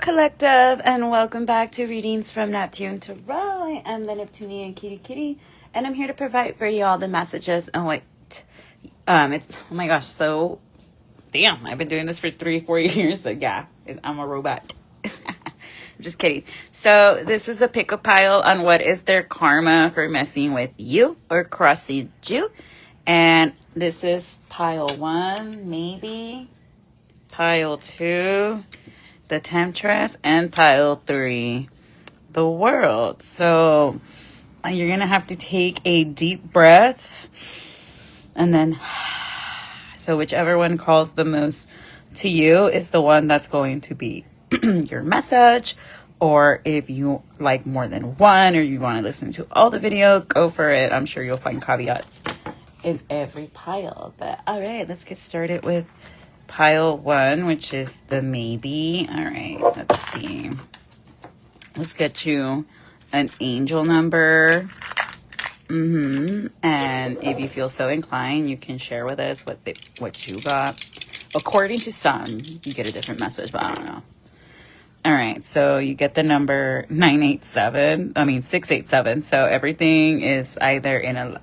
Collective, and welcome back to Readings from Neptune Tarot. I am the Neptunian Kitty, and I'm here to provide for you all the messages. Oh wait, it's oh my gosh, so damn, I've been doing this for 3-4 years. So yeah, I'm a robot. I'm just kidding. So this is a pick-up pile on what is their karma for messing with you or crossing you, and this is pile 1, maybe pile 2. The Temptress, and pile 3, the World. So you're going to have to take a deep breath and then, so whichever one calls the most to you is the one that's going to be your message. Or if you like more than one, or you want to listen to all the video, go for it. I'm sure you'll find caveats in every pile. But all right, let's get started with pile 1, which is the maybe. All right, let's see. Let's get you an angel number. And if you feel so inclined, you can share with us what you got. According to some, you get a different message, but I don't know. All right, so you get the number 687. So everything is either in no,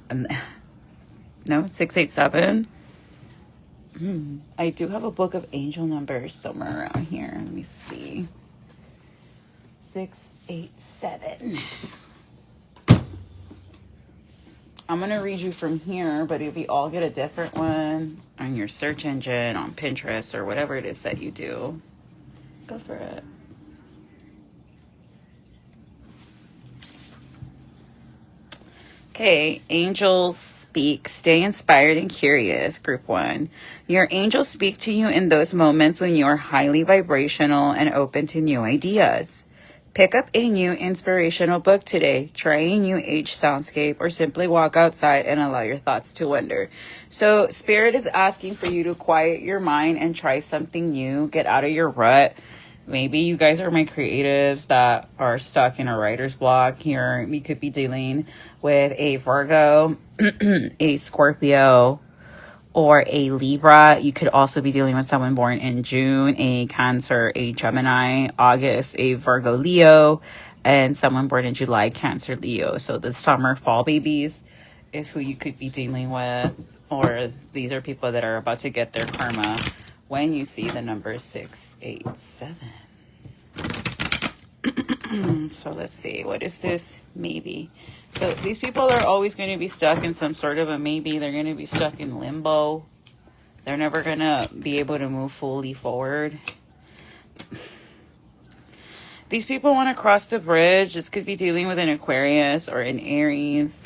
687. I do have a book of angel numbers somewhere around here. Let me see. 687. I'm going to read you from here, but if you all get a different one on your search engine, on Pinterest, or whatever it is that you do, go for it. Okay, angels speak. Stay inspired and curious, group 1. Your angels speak to you in those moments when you are highly vibrational and open to new ideas. Pick up a new inspirational book today. Try a new age soundscape, or simply walk outside and allow your thoughts to wander. So Spirit is asking for you to quiet your mind and try something new. Get out of your rut. Maybe you guys are my creatives that are stuck in a writer's block here. We could be dealing with a Virgo, a Scorpio, or a Libra. You could also be dealing with someone born in June, a Cancer, a Gemini, August, a Virgo, Leo, and someone born in July, Cancer, Leo. So the summer, fall babies is who you could be dealing with, or these are people that are about to get their karma when you see the number 687. So let's see, what is this maybe? So these people are always going to be stuck in some sort of a maybe. They're going to be stuck in limbo. They're never going to be able to move fully forward. These people want to cross the bridge. This could be dealing with an Aquarius or an Aries.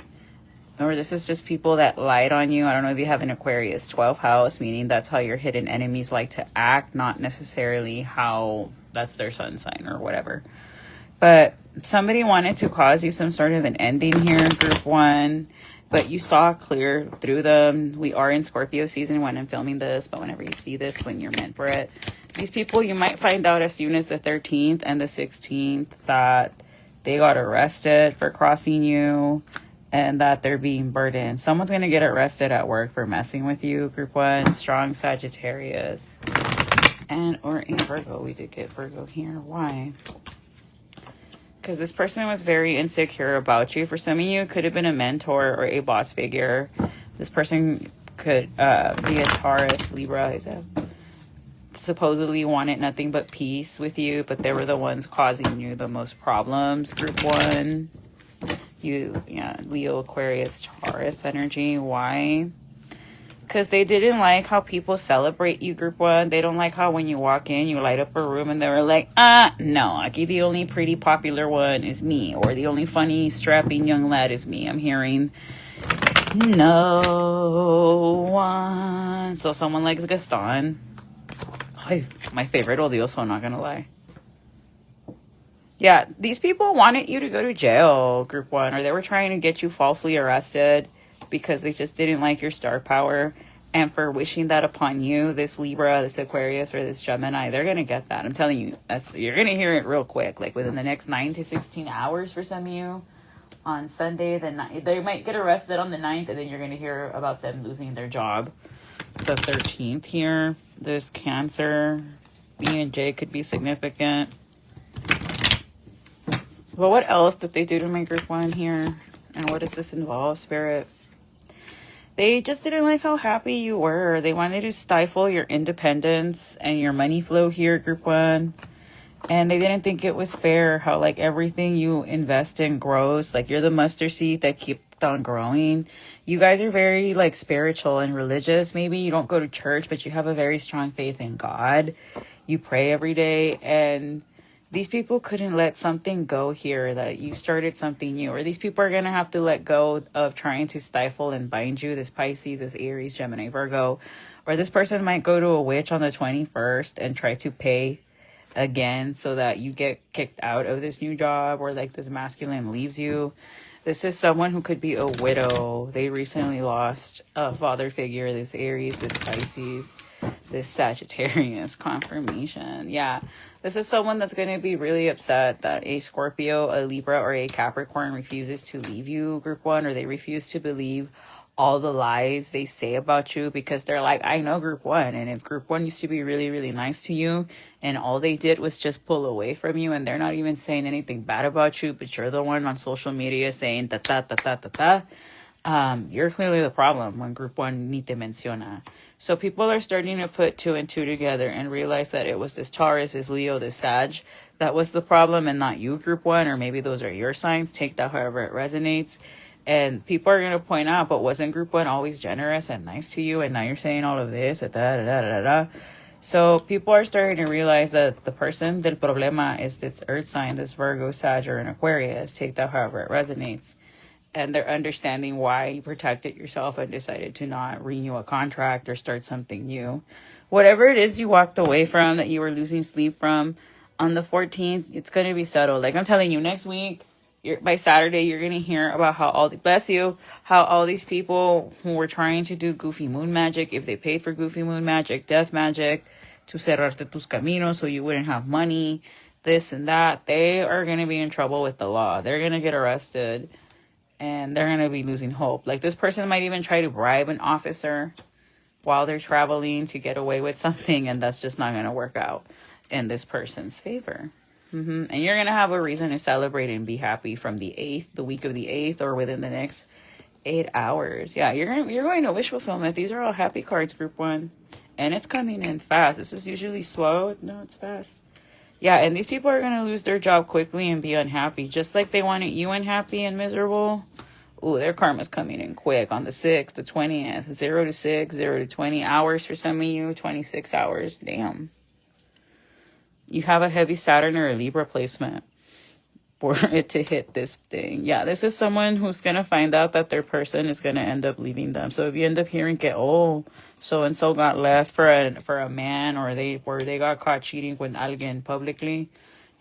Or this is just people that lied on you. I don't know if you have an Aquarius 12th house, meaning that's how your hidden enemies like to act, not necessarily how that's their sun sign or whatever. But somebody wanted to cause you some sort of an ending here in group 1, but you saw clear through them. We are in Scorpio season when I'm filming this, but whenever you see this, when you're meant for it, these people, you might find out as soon as the 13th and the 16th that they got arrested for crossing you, and that they're being burdened. Someone's going to get arrested at work for messing with you, group 1. Strong Sagittarius. And or in Virgo. We did get Virgo here. Why? Because this person was very insecure about you. For some of you, it could have been a mentor or a boss figure. This person could be a Taurus, Libra. Supposedly wanted nothing but peace with you, but they were the ones causing you the most problems, group 1. Leo, Aquarius, Taurus energy. Why? Because they didn't like how people celebrate you, group 1. They don't like how when you walk in, you light up a room and they were like, no, like the only pretty popular one is me, or the only funny strapping young lad is me. I'm hearing no one. So someone likes Gaston. My favorite odioso, I'm not gonna lie. Yeah, these people wanted you to go to jail, group 1, or they were trying to get you falsely arrested because they just didn't like your star power. And for wishing that upon you, this Libra, this Aquarius, or this Gemini, they're going to get that. I'm telling you, you're going to hear it real quick, like within the next 9 to 16 hours for some of you. On Sunday, they might get arrested on the 9th, and then you're going to hear about them losing their job. The 13th here, this Cancer, B and J could be significant. But what else did they do to my group 1 here? And what does this involve, Spirit? They just didn't like how happy you were. They wanted to stifle your independence and your money flow here, group 1. And they didn't think it was fair how, like, everything you invest in grows. Like, you're the mustard seed that kept on growing. You guys are very, like, spiritual and religious. Maybe you don't go to church, but you have a very strong faith in God. You pray every day. And these people couldn't let something go here, that you started something new. Or these people are going to have to let go of trying to stifle and bind you. This Pisces, this Aries, Gemini, Virgo. Or this person might go to a witch on the 21st and try to pay again so that you get kicked out of this new job, or like this masculine leaves you. This is someone who could be a widow. They recently lost a father figure. This Aries, this Pisces, this Sagittarius. Confirmation. Yeah, this is someone that's going to be really upset that a Scorpio, a Libra, or a Capricorn refuses to leave you, group 1, or they refuse to believe all the lies they say about you, because they're like, I know group 1, and if group 1 used to be really, really nice to you, and all they did was just pull away from you, and they're not even saying anything bad about you, but you're the one on social media saying you're clearly the problem when group 1 ni te menciona. So people are starting to put 2 and 2 together and realize that it was this Taurus, this Leo, this Sag that was the problem, and not you, group 1, or maybe those are your signs. Take that however it resonates. And people are going to point out, but wasn't group 1 always generous and nice to you? And now you're saying all of this. So people are starting to realize that the person del problema is this earth sign, this Virgo, Sag, or an Aquarius. Take that however it resonates. And they're understanding why you protected yourself and decided to not renew a contract or start something new. Whatever it is you walked away from, that you were losing sleep from, on the 14th, it's going to be settled. Like I'm telling you, next week, by Saturday, you're going to hear about how all these people who were trying to do goofy moon magic, if they paid for goofy moon magic, death magic, to cerrarte tus caminos so you wouldn't have money, this and that, they are going to be in trouble with the law. They're going to get arrested, and they're going to be losing hope. Like, this person might even try to bribe an officer while they're traveling to get away with something, and that's just not going to work out in this person's favor. And you're going to have a reason to celebrate and be happy from the 8th, the week of the 8th, or within the next 8 hours. Yeah, you're going to wish fulfillment. These are all happy cards, group 1. And it's coming in fast. This is usually slow. No, it's fast. Yeah, and these people are going to lose their job quickly and be unhappy. Just like they wanted you unhappy and miserable. Ooh, their karma's coming in quick on the 6th, the 20th. 0 to 6, 0 to 20 hours for some of you. 26 hours. Damn. You have a heavy Saturn or a Libra placement for it to hit this thing. Yeah, this is someone who's going to find out that their person is going to end up leaving them. So if you end up hearing que, oh, so-and-so got left for a man, or they got caught cheating with alguien publicly,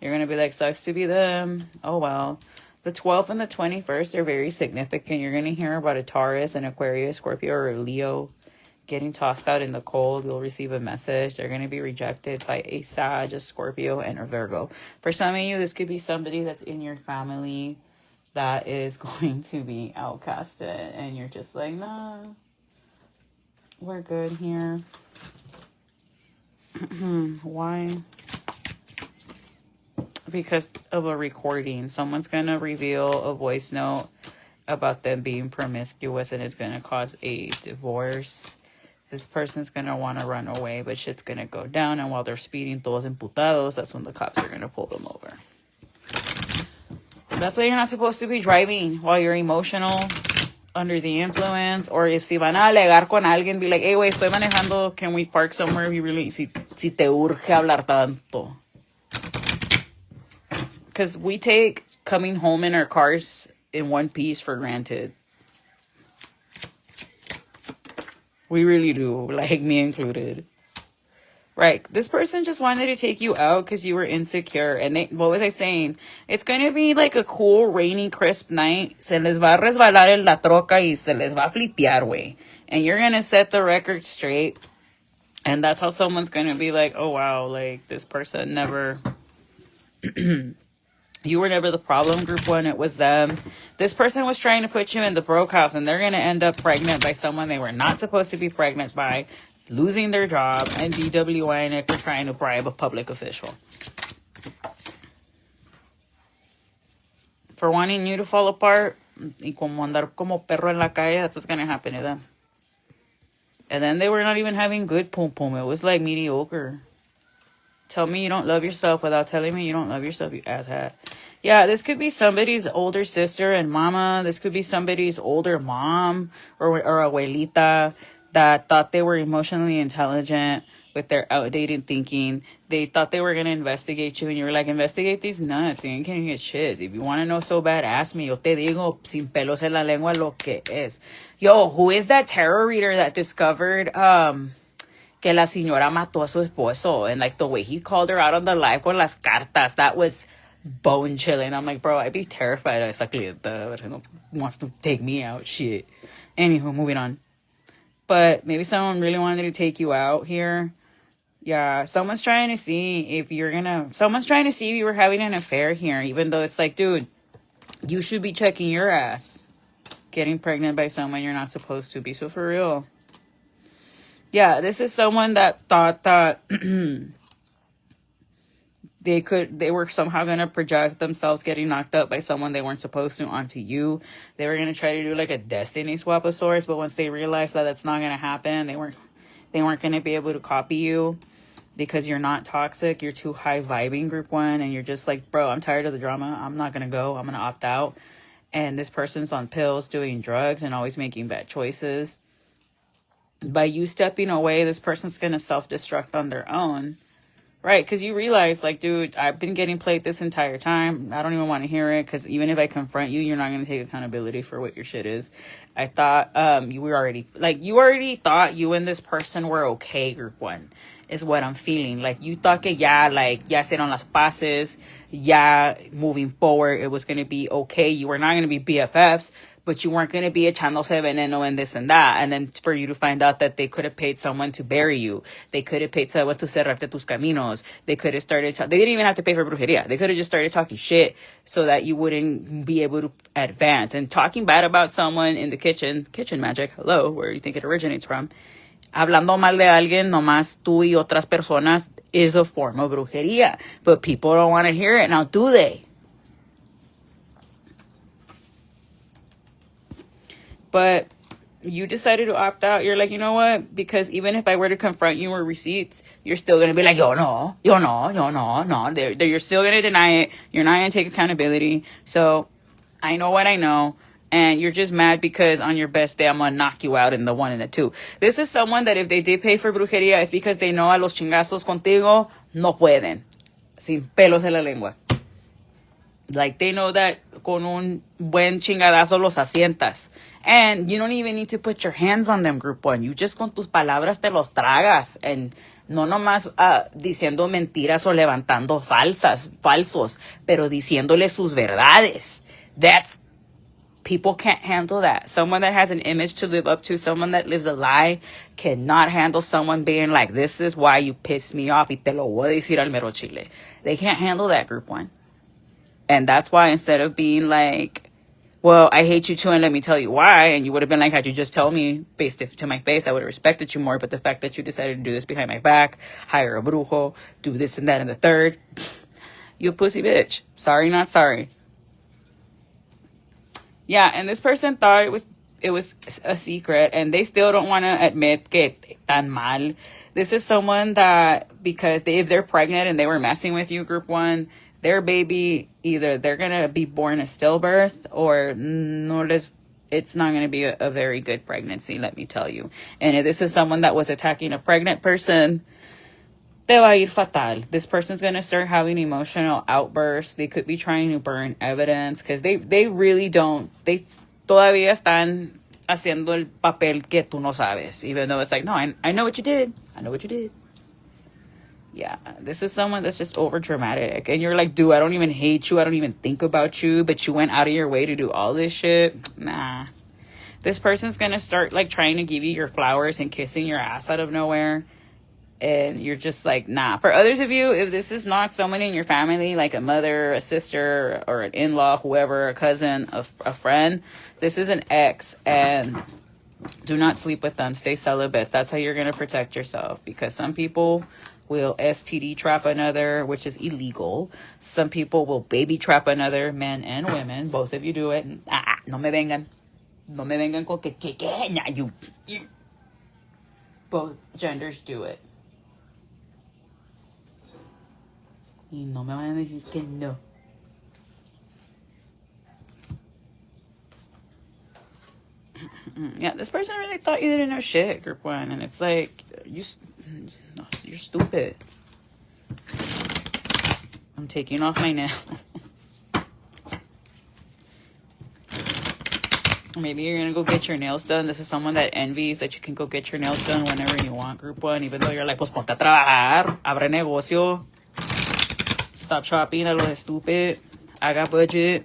you're going to be like, sucks to be them. Oh, well. The 12th and the 21st are very significant. You're going to hear about a Taurus, an Aquarius, Scorpio, or a Leo getting tossed out in the cold. You'll receive a message. They're going to be rejected by a Sag, a Scorpio, and a Virgo. For some of you, this could be somebody that's in your family that is going to be outcasted, and you're just like, nah, we're good here. Why? Because of a recording. Someone's going to reveal a voice note about them being promiscuous, and it's going to cause a divorce. This person's going to want to run away, but shit's going to go down. And while they're speeding todos emputados, that's when the cops are going to pull them over. That's why you're not supposed to be driving while you're emotional, under the influence. Or if si van a alegar con alguien, be like, hey, wait, estoy manejando. Can we park somewhere if you really, si te urge hablar tanto? Because we take coming home in our cars in one piece for granted. We really do, like me included. Right. This person just wanted to take you out because you were insecure. And what was I saying? It's going to be like a cool, rainy, crisp night. Se les va a resbalar en la troca y se les va a flipear, güey. And you're going to set the record straight. And that's how someone's going to be like, oh, wow, like this person never... You were never the problem, group 1. It was them. This person was trying to put you in the broke house, and they're going to end up pregnant by someone they were not supposed to be pregnant by, losing their job, and DWIing it for trying to bribe a public official. for wanting you to fall apart. Y como andar como perro en la calle, that's what's gonna happen to them. And then they were not even having good pum pum. It was like mediocre. Tell me you don't love yourself without telling me you don't love yourself, you asshat. Yeah, this could be somebody's older sister and mama. This could be somebody's older mom or abuelita that thought they were emotionally intelligent with their outdated thinking. They thought they were going to investigate you, and you were like, investigate these nuts. You ain't gonna get shit. If you want to know so bad, ask me. Yo te digo sin pelos en la lengua lo que es. Yo, who is that tarot reader that discovered que la señora mató a su esposo? And like the way he called her out on the live con las cartas, that was bone chilling. I'm like, bro, I'd be terrified. Esa clienta wants to take me out. Shit. Anywho, moving on. But maybe someone really wanted to take you out here. Yeah, someone's trying to see if you were having an affair here, even though it's like, dude, you should be checking your ass. Getting pregnant by someone you're not supposed to be. So for real. Yeah, this is someone that thought that they were somehow going to project themselves getting knocked up by someone they weren't supposed to onto you. They were going to try to do like a destiny swap of sorts, but once they realized that that's not going to happen, they weren't going to be able to copy you because you're not toxic. You're too high vibing, group one, and you're just like, bro, I'm tired of the drama. I'm not going to go. I'm going to opt out. And this person's on pills, doing drugs, and always making bad choices. By you stepping away, this person's going to self-destruct on their own. Right, because you realize, like, dude, I've been getting played this entire time. I don't even want to hear it, because even if I confront you, you're not going to take accountability for what your shit is. I thought you already thought you and this person were okay, group one, is what I'm feeling. Like, you thought que ya hicieron las paces, ya moving forward, it was going to be okay. You were not going to be BFFs, but you weren't going to be echándose veneno and this and that. And then for you to find out that they could have paid someone to bury you. They could have paid someone to cerrarte tus caminos. They could have started... they didn't even have to pay for brujeria. They could have just started talking shit so that you wouldn't be able to advance. And talking bad about someone in the kitchen magic, hello, where do you think it originates from? Hablando mal de alguien, nomás tú y otras personas, is a form of brujeria. But people don't want to hear it. Now, do they? But you decided to opt out. You're like, you know what? Because even if I were to confront you with receipts, you're still going to be like, no. You're still going to deny it. You're not going to take accountability. So I know what I know. And you're just mad because on your best day, I'm going to knock you out in the 1 and the 2. This is someone that if they did pay for brujeria, it's because they know a los chingazos contigo no pueden. Sin pelos en la lengua. Like, they know that con un buen chingadazo los asientas. And you don't even need to put your hands on them, group one. You just con tus palabras te los tragas. And no nomás diciendo mentiras o levantando falsos, pero diciéndole sus verdades. People can't handle that. Someone that has an image to live up to, someone that lives a lie, cannot handle someone being like, this is why you pissed me off. Y te lo voy a decir al mero chile. They can't handle that, group one. And that's why instead of being like, well, I hate you too and let me tell you why, and you would have been like, had you just told me face to my face, I would have respected you more. But the fact that you decided to do this behind my back, hire a brujo, do this and that and the third, you a pussy bitch. Sorry, not sorry. Yeah, and this person thought it was a secret, and they still don't want to admit que tan mal. This is someone that, because if they're pregnant and they were messing with you, group one, their baby, either they're going to be born a stillbirth or it's not going to be a very good pregnancy, let me tell you. And if this is someone that was attacking a pregnant person, te va a ir fatal. This person's going to start having emotional outbursts. They could be trying to burn evidence because they really don't. They todavía están haciendo el papel que tú no sabes. Even though it's like, no, I know what you did. I know what you did. Yeah, this is someone that's just over dramatic. And you're like, dude, I don't even hate you. I don't even think about you. But you went out of your way to do all this shit. Nah. This person's going to start like trying to give you your flowers and kissing your ass out of nowhere. And you're just like, nah. For others of you, if this is not someone in your family, like a mother, a sister, or an in-law, whoever, a cousin, a friend, this is an ex. And Do not sleep with them. Stay celibate. That's how you're going to protect yourself, because some people will STD trap another, which is illegal. Some people will baby trap another, men and women. Both of you do it. No me vengan. No me vengan con que nah, you. Both genders do it. Y no me van a decir que no. Yeah, this person really thought you didn't know shit, group one, and it's like you're stupid. I'm taking off my nails. Maybe you're gonna go get your nails done. This is someone that envies that you can go get your nails done whenever you want, group one, even though you're like, pues ponte a trabajar, abre negocio, stop shopping a lo estúpido, haga budget.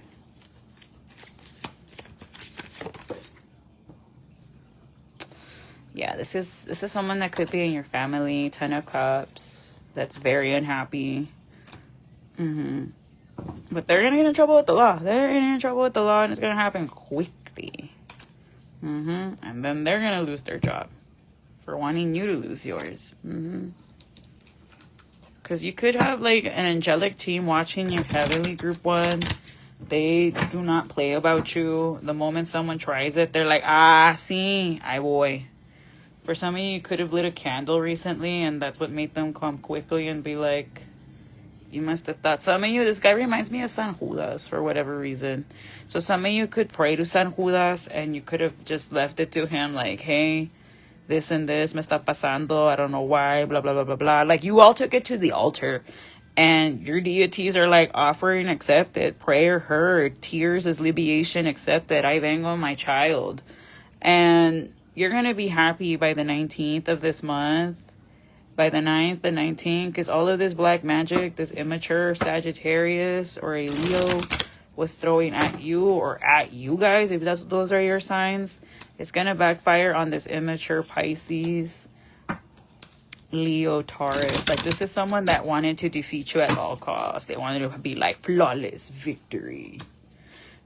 Yeah, this is someone that could be in your family. 10 of Cups. That's very unhappy. But they're gonna get in trouble with the law. They're getting in trouble with the law, and it's gonna happen quickly. And then they're gonna lose their job for wanting you to lose yours. Because you could have like an angelic team watching you heavily, group one. They do not play about you. The moment someone tries it, they're like, sí, ahí voy. For some of you, you could have lit a candle recently, and that's what made them come quickly and be like, you must have thought. Some of you, this guy reminds me of San Judas for whatever reason. So some of you could pray to San Judas, and you could have just left it to him like, hey, this and this me está pasando, I don't know why, blah, blah, blah, blah, blah. Like, you all took it to the altar, and your deities are like, offering accepted, prayer heard, tears is libation accepted, I vengo my child. And you're going to be happy by the 19th of this month, by the 9th, the 19th, because all of this black magic, this immature Sagittarius or a Leo was throwing at you or at you guys, if those are your signs, it's going to backfire on this immature Pisces, Leo, Taurus. Like, this is someone that wanted to defeat you at all costs. They wanted to be like flawless victory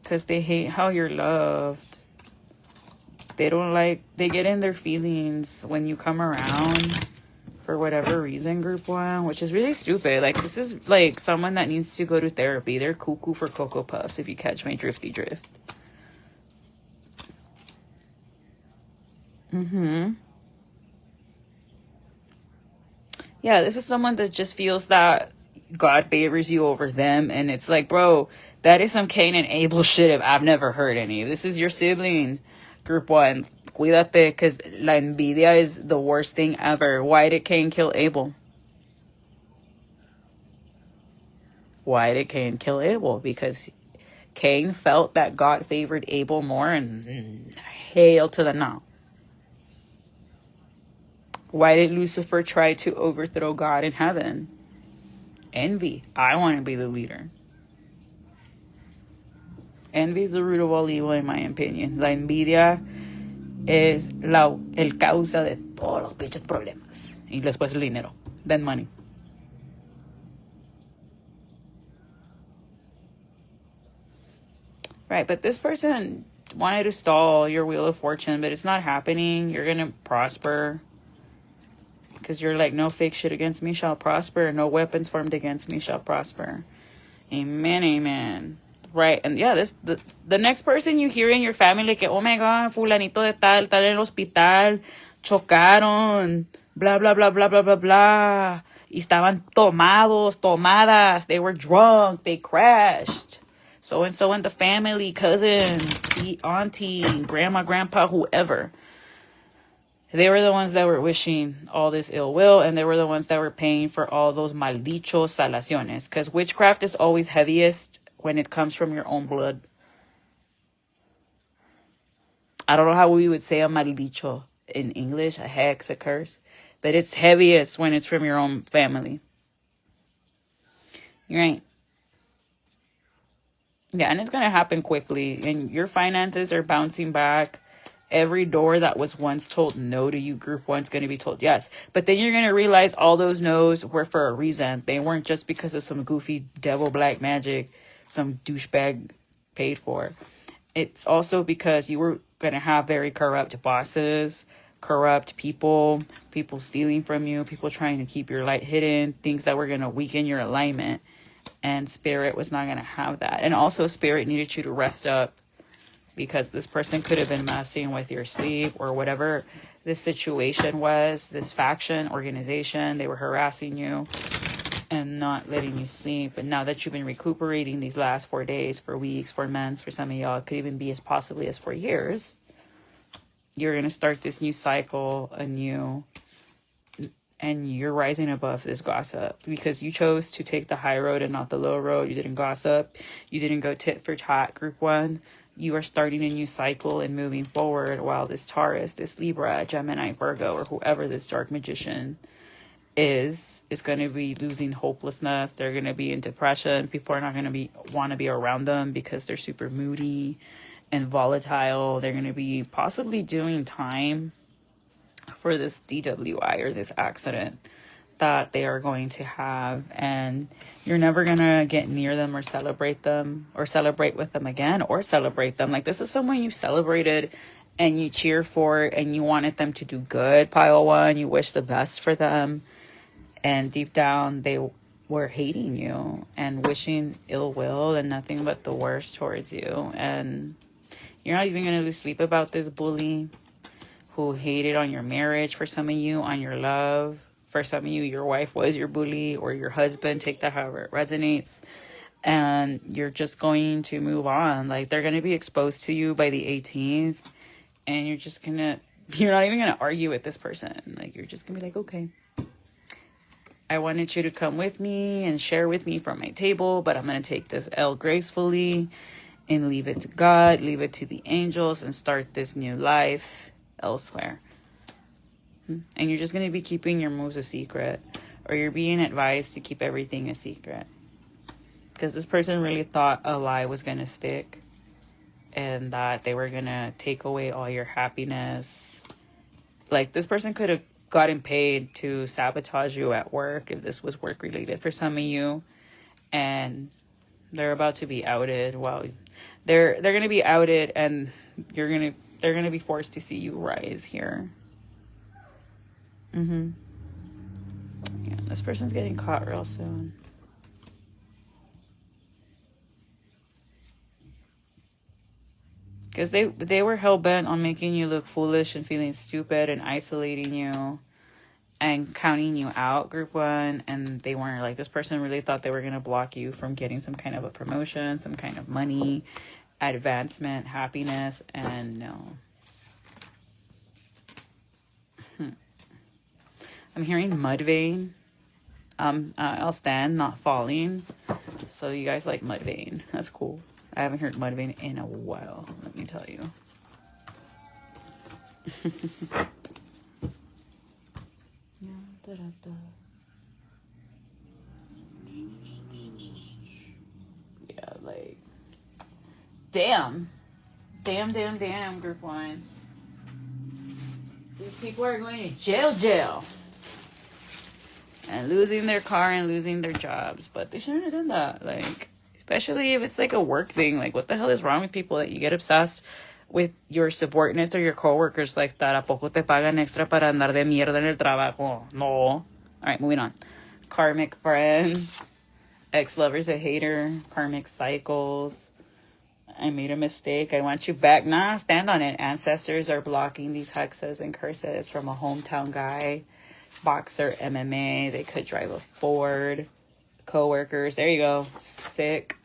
because they hate how you're loved. They don't like, they get in their feelings when you come around for whatever reason, group one, which is really stupid. Like, this is like someone that needs to go to therapy. They're cuckoo for Cocoa Puffs, if you catch my drifty drift. Yeah, this is someone that just feels that God favors you over them. And it's like, bro, that is some Cain and Abel shit if I've never heard any. This is your sibling. Group one, cuídate, because la envidia is the worst thing ever. Why did Cain kill Abel? Why did Cain kill Abel? Because Cain felt that God favored Abel more, and hail to the no. Why did Lucifer try to overthrow God in heaven? Envy. I want to be the leader. Envy is the root of all evil, in my opinion. La envidia es el causa de todos los pinches problemas. Y después el dinero. Then money. Right, but this person wanted to stall your wheel of fortune, but it's not happening. You're going to prosper. Because you're like, no fake shit against me shall prosper. No weapons formed against me shall prosper. Amen, amen. Right, and yeah, the next person you hear in your family que, oh my God, fulanito de tal en el hospital, chocaron, blah, blah, blah, blah, blah, blah, blah. Y estaban tomadas, they were drunk, they crashed. So-and-so in the family, cousin, auntie, grandma, grandpa, whoever. They were the ones that were wishing all this ill will, and they were the ones that were paying for all those maldichos salaciones. Because witchcraft is always heaviest when it comes from your own blood. I don't know how we would say a maldicho in English, a hex, a curse. But it's heaviest when it's from your own family. Right? Yeah, and it's going to happen quickly. And your finances are bouncing back. Every door that was once told no to you, group one's going to be told yes. But then you're going to realize all those no's were for a reason. They weren't just because of some goofy devil black magic some douchebag paid for. It's also because you were going to have very corrupt bosses, corrupt people, people stealing from you, people trying to keep your light hidden, things that were going to weaken your alignment. And Spirit was not going to have that. And also Spirit needed you to rest up, because this person could have been messing with your sleep or whatever this situation was, this faction, organization. They were harassing you and not letting you sleep. And now that you've been recuperating these last 4 days, for weeks, for months, for some of y'all, it could even be as possibly as 4 years, you're going to start this new cycle anew. And you're rising above this gossip because you chose to take the high road and not the low road. You didn't gossip. You didn't go tit for tat, group one. You are starting a new cycle and moving forward, while this Taurus, this Libra, Gemini, Virgo, or whoever this dark magician is going to be losing hopelessness. They're going to be in depression. People are not going to want to be around them because they're super moody and volatile. They're going to be possibly doing time for this DWI or this accident that they are going to have, and you're never gonna get near them or celebrate with them again, or celebrate them. Like, this is someone you celebrated and you cheer for and you wanted them to do good, pile one. You wish the best for them, and deep down they were hating you and wishing ill will and nothing but the worst towards you. And you're not even gonna lose sleep about this bully who hated on your marriage, for some of you, on your love. For some of you, your wife was your bully, or your husband, take that however it resonates. And you're just going to move on. Like, they're going to be exposed to you by the 18th. And you're not even going to argue with this person. Like, you're just going to be like, okay, I wanted you to come with me and share with me from my table, but I'm going to take this L gracefully and leave it to God, leave it to the angels, and start this new life elsewhere. And you're just going to be keeping your moves a secret, or you're being advised to keep everything a secret, because this person really thought a lie was going to stick and that they were going to take away all your happiness. Like, this person could have gotten paid to sabotage you at work if this was work related for some of you, and they're about to be outed. Well, they're going to be outed, and they're going to be forced to see you rise here. Yeah, this person's getting caught real soon. Because they were hell-bent on making you look foolish and feeling stupid and isolating you and counting you out, group one. And they weren't. Like, this person really thought they were going to block you from getting some kind of a promotion, some kind of money, advancement, happiness, and no. I'm hearing mud vein. I'll stand, not falling. So you guys like mud vein. That's cool. I haven't heard mud vein in a while, let me tell you. Yeah, like, damn, group one. These people are going to jail. And losing their car and losing their jobs. But they shouldn't have done that. Like, especially if it's like a work thing. Like, what the hell is wrong with people that you get obsessed with your subordinates or your coworkers like that? ¿A poco te pagan extra para andar de mierda en el trabajo? No. All right, moving on. Karmic friend. Ex-lover's a hater. Karmic cycles. I made a mistake. I want you back. Nah, stand on it. Ancestors are blocking these hexes and curses from a hometown guy. Boxer, MMA. They could drive a Ford. Co-workers. There you go. Sick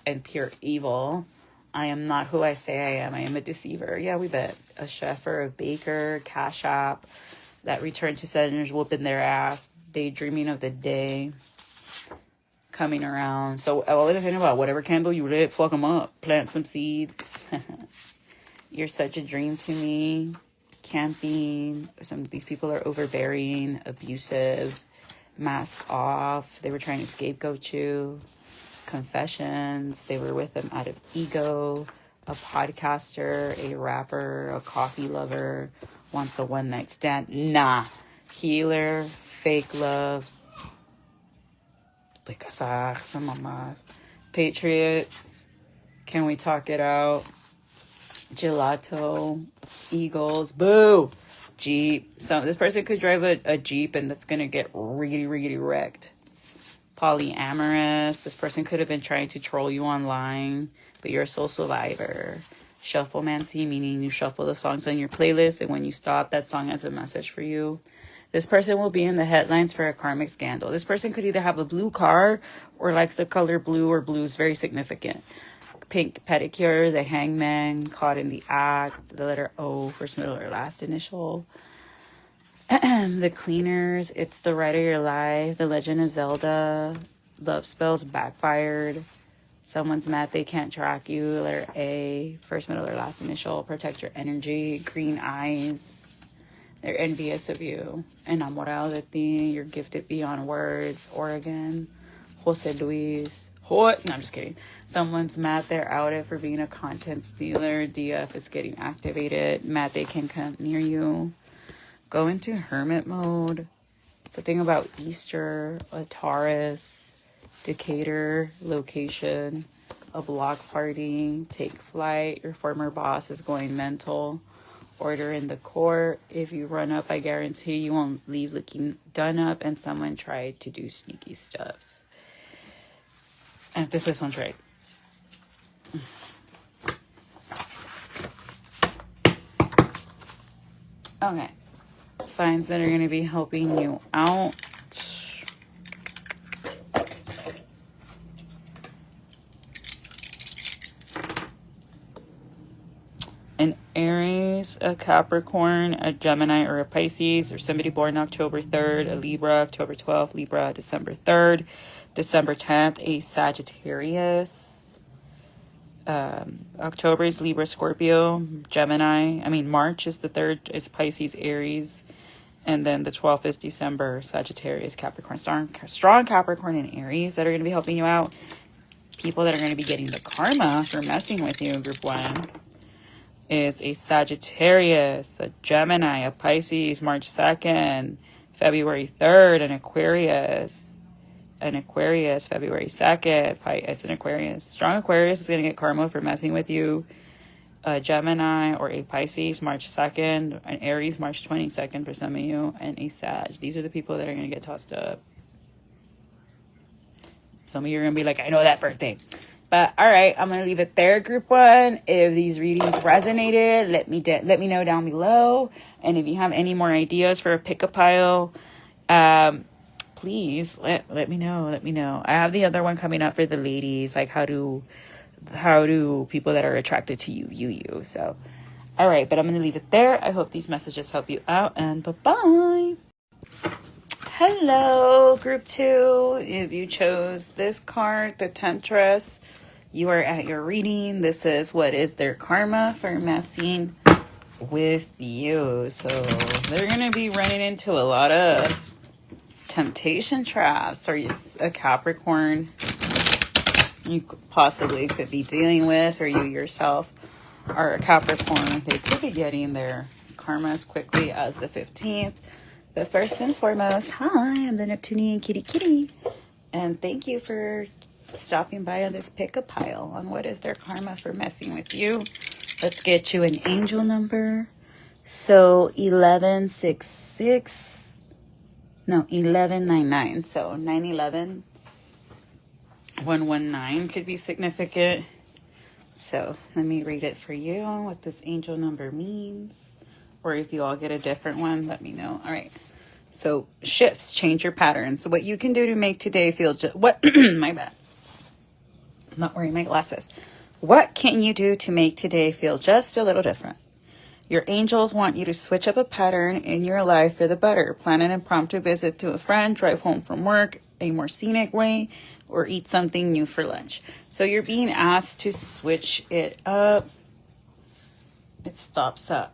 and pure evil. I am not who I say I am. I am a deceiver. Yeah, we bet. A chef or a baker. Cash app. That return to senders whooping their ass. Daydreaming of the day. Coming around. So all I'm saying about whatever candle you lit, fuck them up. Plant some seeds. You're such a dream to me. Camping. Some of these people are overbearing, abusive, mask off. They were trying to scapegoat you. Confessions. They were with them out of ego. A podcaster, a rapper, a coffee lover, wants a one night stand. Nah. Healer, fake love. Patriots. Can we talk it out? Gelato, Eagles, boo, Jeep. So this person could drive a Jeep and that's going to get really wrecked. Polyamorous. This person could have been trying to troll you online, but you're a soul survivor. Shufflemancy, meaning you shuffle the songs on your playlist, and when you stop, that song has a message for you. This person will be in the headlines for a karmic scandal. This person could either have a blue car or likes the color blue, or blue is very significant. Pink pedicure, the hangman, caught in the act, the letter O, first, middle, or last initial. The cleaners, it's the ride of your life, the Legend of Zelda, love spells backfired, someone's mad they can't track you, letter A, first, middle, or last initial, protect your energy, green eyes, they're envious of you, enamorado de ti, you're gifted beyond words, Oregon, Jose Luis, no, I'm just kidding, someone's mad they're outed for being a content stealer, DF is getting activated, mad they can come near you. Go into hermit mode. Something about Easter, a Taurus, Decatur, location, a block party, take flight, your former boss is going mental, order in the court. If you run up, I guarantee you won't leave looking done up, and someone tried to do sneaky stuff. Emphasis on tried. Okay. Signs that are going to be helping you out. An Aries, a Capricorn, a Gemini, or a Pisces, or somebody born October 3rd, a Libra, October 12th, Libra, December 3rd, December 10th, a Sagittarius. October is Libra, Scorpio, Gemini. March is the 3rd, it's Pisces, Aries. And then the 12th is December, Sagittarius, Capricorn. Strong Capricorn and Aries that are going to be helping you out. People that are going to be getting the karma for messing with you, group 1, is a Sagittarius, a Gemini, a Pisces, March 2nd, February 3rd, an Aquarius, February 2nd, it's an Aquarius. Strong Aquarius is going to get karma for messing with you. A Gemini or a Pisces, March 2nd, an Aries, March 22nd for some of you, and a Sag. These are the people that are going to get tossed up. Some of you are going to be like, I know that birthday. But, all right, I'm going to leave it there, group 1. If these readings resonated, let me know down below. And if you have any more ideas for a pick-a pile, please let me know. I have the other one coming up for the ladies, like how do people that are attracted to you. So, all right, but I'm going to leave it there. I hope these messages help you out, and bye-bye. Hello, group 2. If you chose this card, the Temptress, you are at your reading. This is what is their karma for messing with you. So they're going to be running into a lot of temptation traps. Or a Capricorn you possibly could be dealing with, or you yourself are a Capricorn. They could be getting their karma as quickly as the 15th. But first and foremost, hi, I'm the Neptunian Kitty. And thank you for stopping by on this pick-a pile on what is their karma for messing with you. Let's get you an angel number. So 1199. So 911. 119 could be significant. So let me read it for you, what this angel number means. Or if you all get a different one, let me know. All right. So shifts, change your patterns. So what you can do to make today feel my bad. I'm not wearing my glasses. What can you do to make today feel just a little different? Your angels want you to switch up a pattern in your life for the better. Plan an impromptu visit to a friend, drive home from work a more scenic way, or eat something new for lunch. So you're being asked to switch it up. It stops at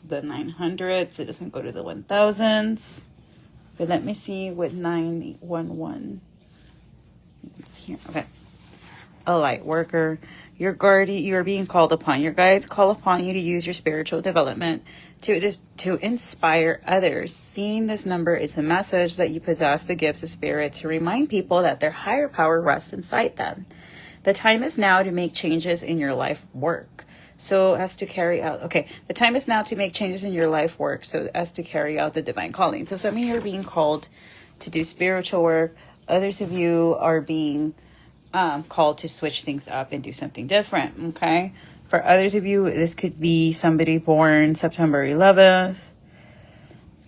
the 900s. It doesn't go to the 1000s. But let me see what 911. It's here. Okay. A light worker. Your guardian, you are being called upon. Your guides call upon you to use your spiritual development to inspire others. Seeing this number is a message that you possess the gifts of spirit to remind people that their higher power rests inside them. The time is now to make changes in your life work. So as to carry out, okay, the time is now to make changes in your life work, so as to carry out the divine calling. So some of you are being called to do spiritual work. Others of you are being called to switch things up and do something different, okay? For others of you, this could be somebody born September 11th.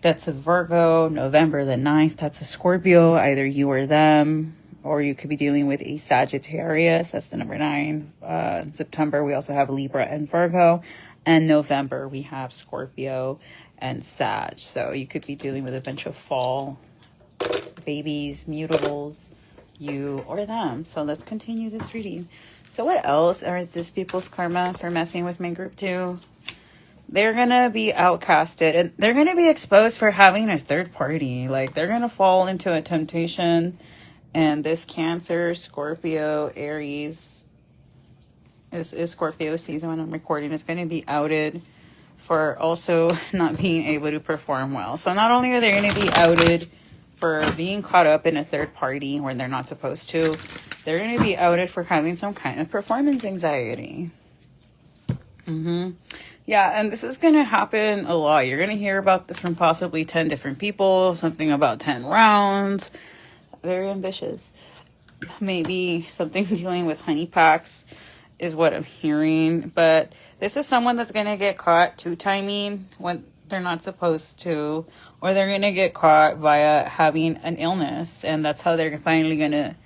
That's a Virgo. November the 9th, that's a Scorpio. Either you or them. Or you could be dealing with a Sagittarius. That's the number 9. In September, we also have Libra and Virgo. And November, we have Scorpio and Sag. So you could be dealing with a bunch of fall babies, mutables, you or them. So let's continue this reading. So what else are this people's karma for messing with my group 2? They're going to be outcasted. And they're going to be exposed for having a third party. Like, they're going to fall into a temptation. And this Cancer, Scorpio, Aries, is Scorpio season when I'm recording, is going to be outed for also not being able to perform well. So not only are they going to be outed for being caught up in a third party when they're not supposed to, they're going to be outed for having some kind of performance anxiety. Yeah, and this is going to happen a lot. You're going to hear about this from possibly 10 different people, something about 10 rounds. Very ambitious. Maybe something dealing with honey packs is what I'm hearing. But this is someone that's going to get caught two-timing when they're not supposed to. Or they're going to get caught via having an illness. And that's how they're finally going to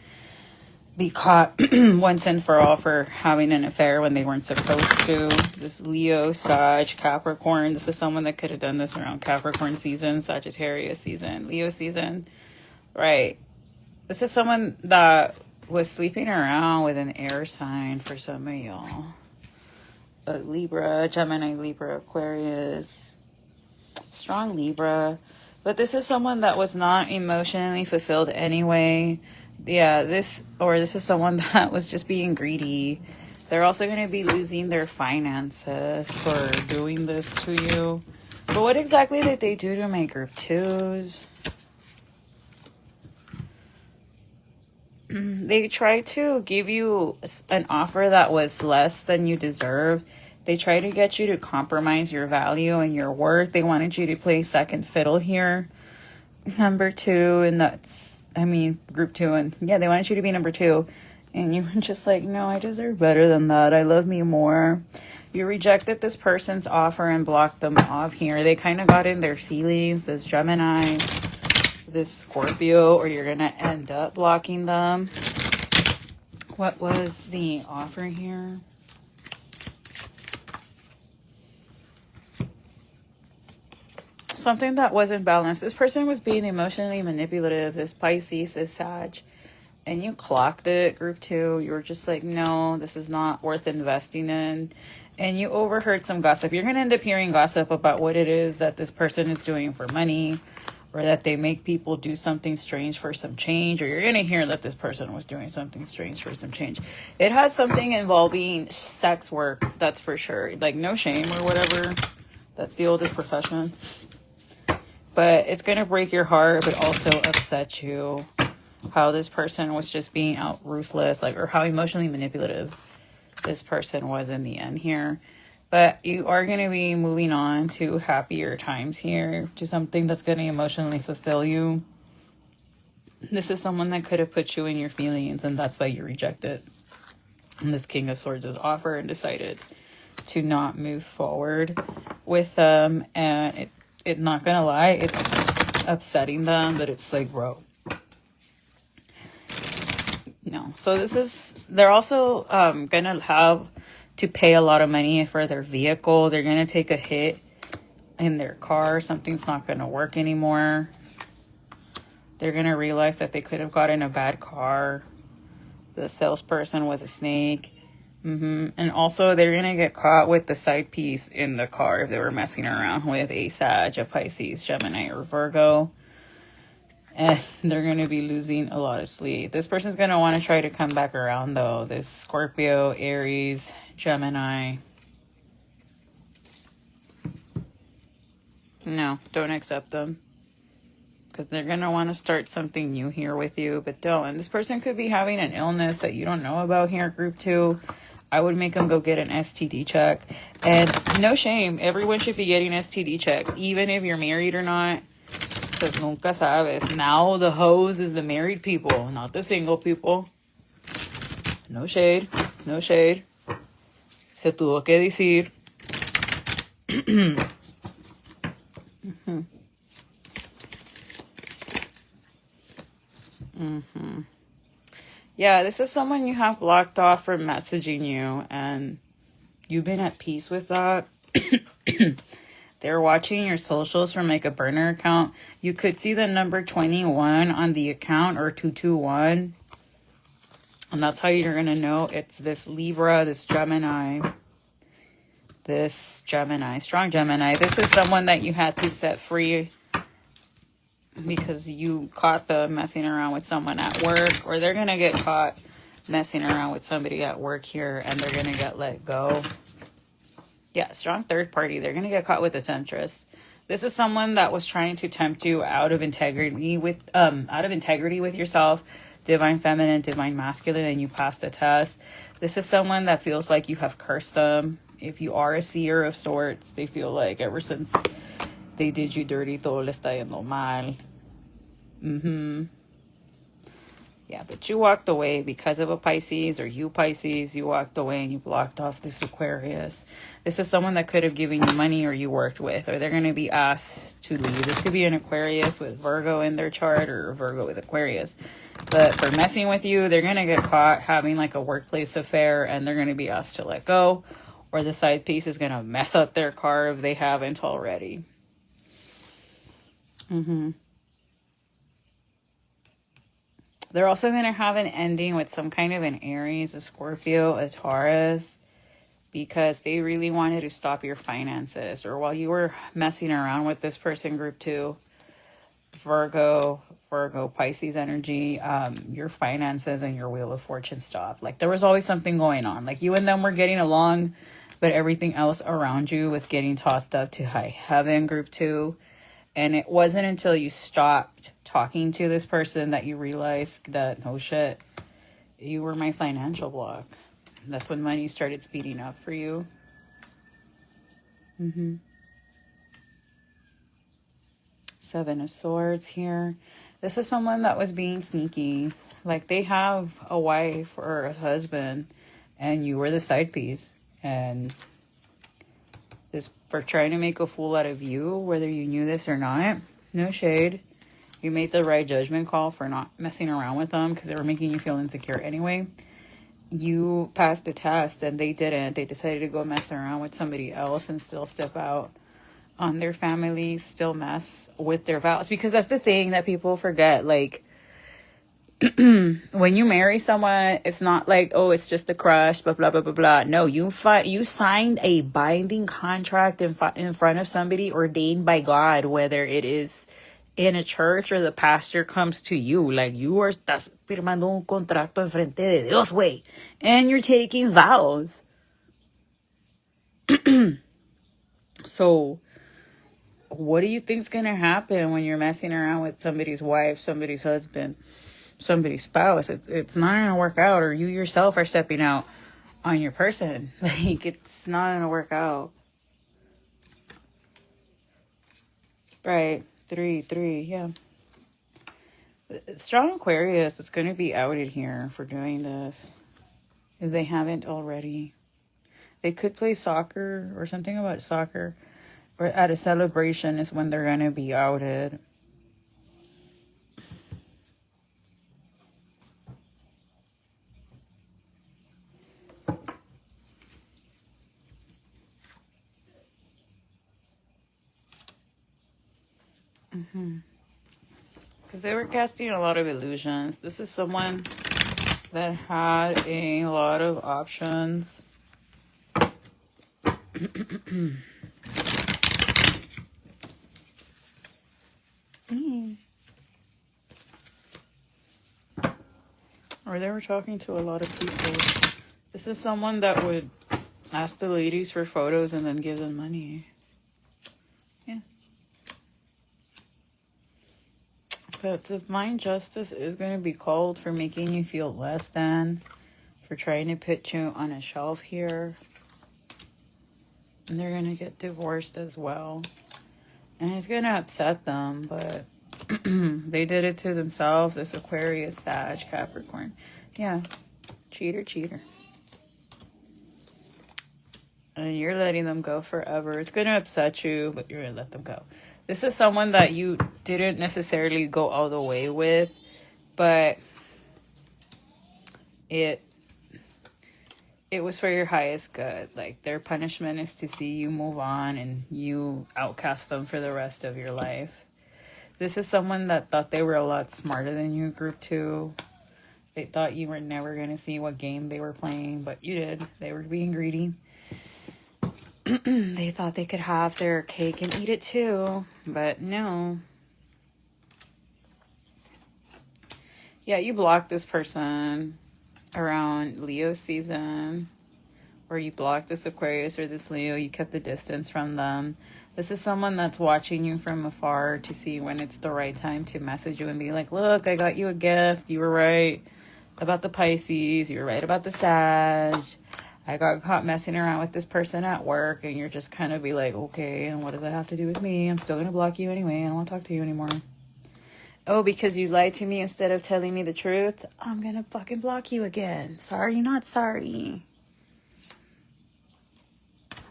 be caught once and for all for having an affair when they weren't supposed to. This Leo, Sag, Capricorn. This is someone that could have done this around Capricorn season, Sagittarius season, Leo season. Right. This is someone that was sleeping around with an air sign for some of y'all. Libra, Gemini, Libra, Aquarius. Strong Libra. But this is someone that was not emotionally fulfilled anyway. Yeah, this is someone that was just being greedy. They're also going to be losing their finances for doing this to you. But what exactly did they do to my group 2s? They tried to give you an offer that was less than you deserve. They tried to get you to compromise your value and your worth. They wanted you to play second fiddle here. Number 2, and group 2. And yeah, they wanted you to be number 2. And you were just like, no, I deserve better than that. I love me more. You rejected this person's offer and blocked them off here. They kind of got in their feelings, this Gemini, this Scorpio, or you're going to end up blocking them. What was the offer here? Something that wasn't balanced. This person was being emotionally manipulative, this Pisces, this Sag, and you clocked it, group 2. You were just like, no, this is not worth investing in. And you overheard some gossip. You're going to end up hearing gossip about what it is that this person is doing for money, or that they make people do something strange for some change, or you're going to hear that this person was doing something strange for some change. It has something involving sex work, that's for sure. Like, no shame or whatever. That's the oldest profession. But it's going to break your heart, but also upset you. How this person was just being out ruthless, or how emotionally manipulative this person was in the end here. But you are going to be moving on to happier times here, to something that's going to emotionally fulfill you. This is someone that could have put you in your feelings, and that's why you rejected and this King of Swords' offer and decided to not move forward with them. And it not going to lie, it's upsetting them, but it's like, bro. No. So they're also going to have to pay a lot of money for their vehicle. They're going to take a hit in their car. Something's not going to work anymore. They're going to realize that they could have gotten a bad car. The salesperson was a snake. And also they're going to get caught with the side piece in the car if they were messing around with a Sag, a Pisces, Gemini, or Virgo. And they're going to be losing a lot of sleep. This person's going to want to try to come back around, though. This Scorpio, Aries, Gemini. No, don't accept them. Because they're going to want to start something new here with you, but don't. And this person could be having an illness that you don't know about here, group 2. I would make them go get an STD check. And no shame, everyone should be getting STD checks, even if you're married or not. Because nunca sabes. Now the hoes is the married people, not the single people. No shade. No shade. Se tuvo que decir. Yeah, this is someone you have blocked off from messaging you, and you've been at peace with that. They're watching your socials from like a burner account. You could see the number 21 on the account, or 221. And that's how you're going to know it's this Libra, this Gemini. This Gemini, strong Gemini. This is someone that you had to set free because you caught them messing around with someone at work, or they're going to get caught messing around with somebody at work here, and they're going to get let go. Yeah, strong third party. They're going to get caught with a temptress. This is someone that was trying to tempt you out of integrity with yourself, divine feminine, divine masculine, and you passed the test. This is someone that feels like you have cursed them. If you are a seer of sorts, they feel like ever since they did you dirty, todo le está yendo mal. Yeah, but you walked away because of a Pisces, or you Pisces, you walked away and you blocked off this Aquarius. This is someone that could have given you money, or you worked with, or they're going to be asked to leave. This could be an Aquarius with Virgo in their chart, or a Virgo with Aquarius. But for messing with you, they're going to get caught having like a workplace affair, and they're going to be asked to let go, or the side piece is going to mess up their car if they haven't already. They're also going to have an ending with some kind of an Aries, a Scorpio, a Taurus, because they really wanted to stop your finances. Or while you were messing around with this person, group 2, Virgo, Pisces energy, your finances and your wheel of fortune stopped. Like there was always something going on. Like you and them were getting along, but everything else around you was getting tossed up to high heaven, group 2. And it wasn't until you stopped talking to this person that you realized that, oh shit, you were my financial block. That's when money started speeding up for you. Seven of Swords here. This is someone that was being sneaky. Like they have a wife or a husband, and you were the side piece. And this for trying to make a fool out of you, whether you knew this or not. No shade. You made the right judgment call for not messing around with them because they were making you feel insecure anyway. You passed the test and they didn't. They decided to go mess around with somebody else and still step out on their family, still mess with their vows. Because that's the thing that people forget. Like, when you marry someone, it's not like, oh, it's just a crush, blah, blah, blah, blah, blah. No, you signed a binding contract in front of somebody ordained by God, whether it is in a church or the pastor comes to you. Like, estás firmando un contrato en frente de Dios, güey. And you're taking vows. So, what do you think's gonna happen when you're messing around with somebody's wife, somebody's husband, somebody's spouse? It's not gonna work out, or you yourself are stepping out on your person. Like, it's not gonna work out. Right. Three, yeah. Strong Aquarius is gonna be outed here for doing this, if they haven't already. They could play soccer or something about soccer, or at a celebration is when they're gonna be outed. Because they were casting a lot of illusions. This is someone that had a lot of options. Or they were talking to a lot of people. This is someone that would ask the ladies for photos and then give them money. Yeah. But divine justice is going to be called for making you feel less than, for trying to put you on a shelf here. And they're going to get divorced as well. And it's going to upset them, but they did it to themselves. This Aquarius, Sag, Capricorn. Yeah. Cheater. And you're letting them go forever. It's going to upset you, but you're going to let them go. This is someone that you didn't necessarily go all the way with, but it was for your highest good. Like, their punishment is to see you move on and you outcast them for the rest of your life. This is someone that thought they were a lot smarter than you, group 2. They thought you were never going to see what game they were playing, but you did. They were being greedy. They thought they could have their cake and eat it too, but no. Yeah, you blocked this person around Leo season, or you blocked this Aquarius or this Leo. You kept the distance from them. This is someone that's watching you from afar to see when it's the right time to message you and be like, look, I got you a gift. You were right about the Pisces. You were right about the Sag. I got caught messing around with this person at work, and you're just kind of be like, okay, and what does that have to do with me? I'm still going to block you anyway. I don't want to talk to you anymore. Oh, because you lied to me instead of telling me the truth? I'm going to fucking block you again. Sorry, not sorry.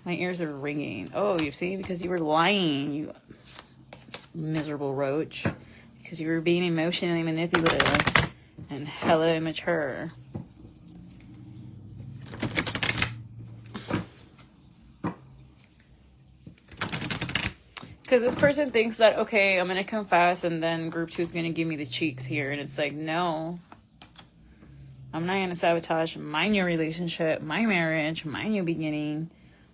My ears are ringing. Oh, you see? Because you were lying, you miserable roach. Because you were being emotionally manipulative and hella immature. Because this person thinks that, okay, I'm going to confess and then group 2 is going to give me the cheeks here. And it's like, no. I'm not going to sabotage my new relationship, my marriage, my new beginning,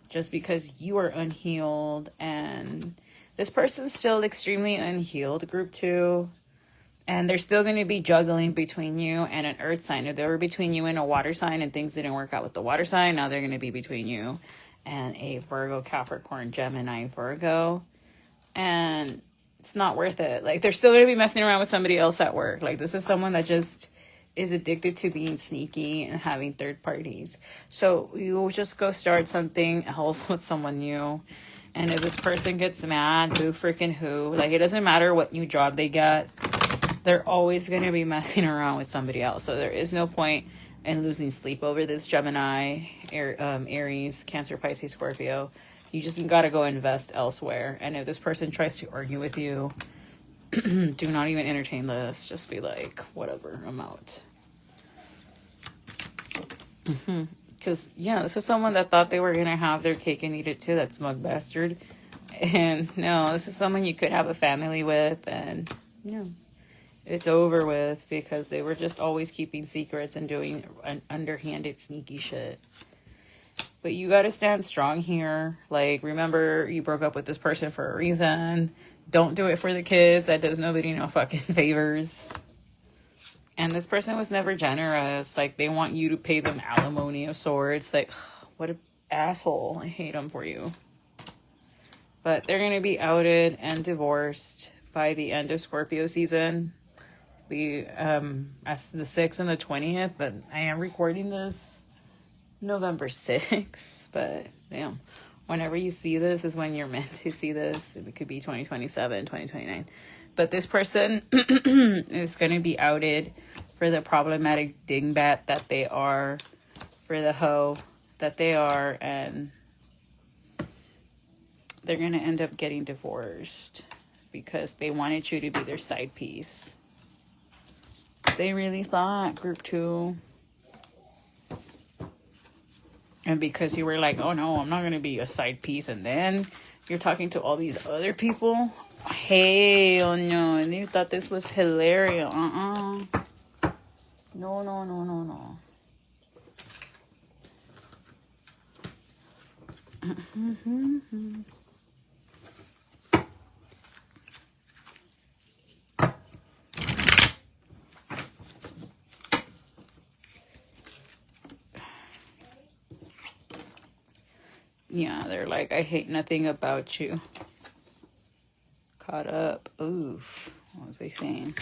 just because you are unhealed. And this person's still extremely unhealed, group 2. And they're still going to be juggling between you and an earth sign. If they were between you and a water sign and things didn't work out with the water sign, now they're going to be between you and a Virgo, Capricorn, Gemini, Virgo. And it's not worth it. Like, they're still going to be messing around with somebody else at work. Like, this is someone that just is addicted to being sneaky and having third parties. So you just go start something else with someone new. And if this person gets mad, boo freaking who. Like, it doesn't matter what new job they get. They're always going to be messing around with somebody else. So there is no point in losing sleep over this Gemini, Aries, Cancer, Pisces, Scorpio. You just got to go invest elsewhere. And if this person tries to argue with you, do not even entertain this. Just be like, whatever, I'm out. Because, yeah, this is someone that thought they were going to have their cake and eat it too. That smug bastard. And no, this is someone you could have a family with. And, yeah, it's over with because they were just always keeping secrets and doing underhanded, sneaky shit. But you got to stand strong here. Like, remember, you broke up with this person for a reason. Don't do it for the kids. That does nobody no fucking favors. And this person was never generous. Like, they want you to pay them alimony of sorts. Like, what an asshole. I hate them for you. But they're going to be outed and divorced by the end of Scorpio season. As the 6th and the 20th. But I am recording this November 6th, but damn, whenever you see this is when you're meant to see this. It could be 2027, 2029. But this person is going to be outed for the problematic dingbat that they are, for the hoe that they are, and they're going to end up getting divorced because they wanted you to be their side piece. They really thought, group 2. And because you were like, oh no, I'm not going to be a side piece. And then you're talking to all these other people. Hell no. And you thought this was hilarious. No. Yeah, they're like, I hate nothing about you. Caught up. Oof. What was they saying?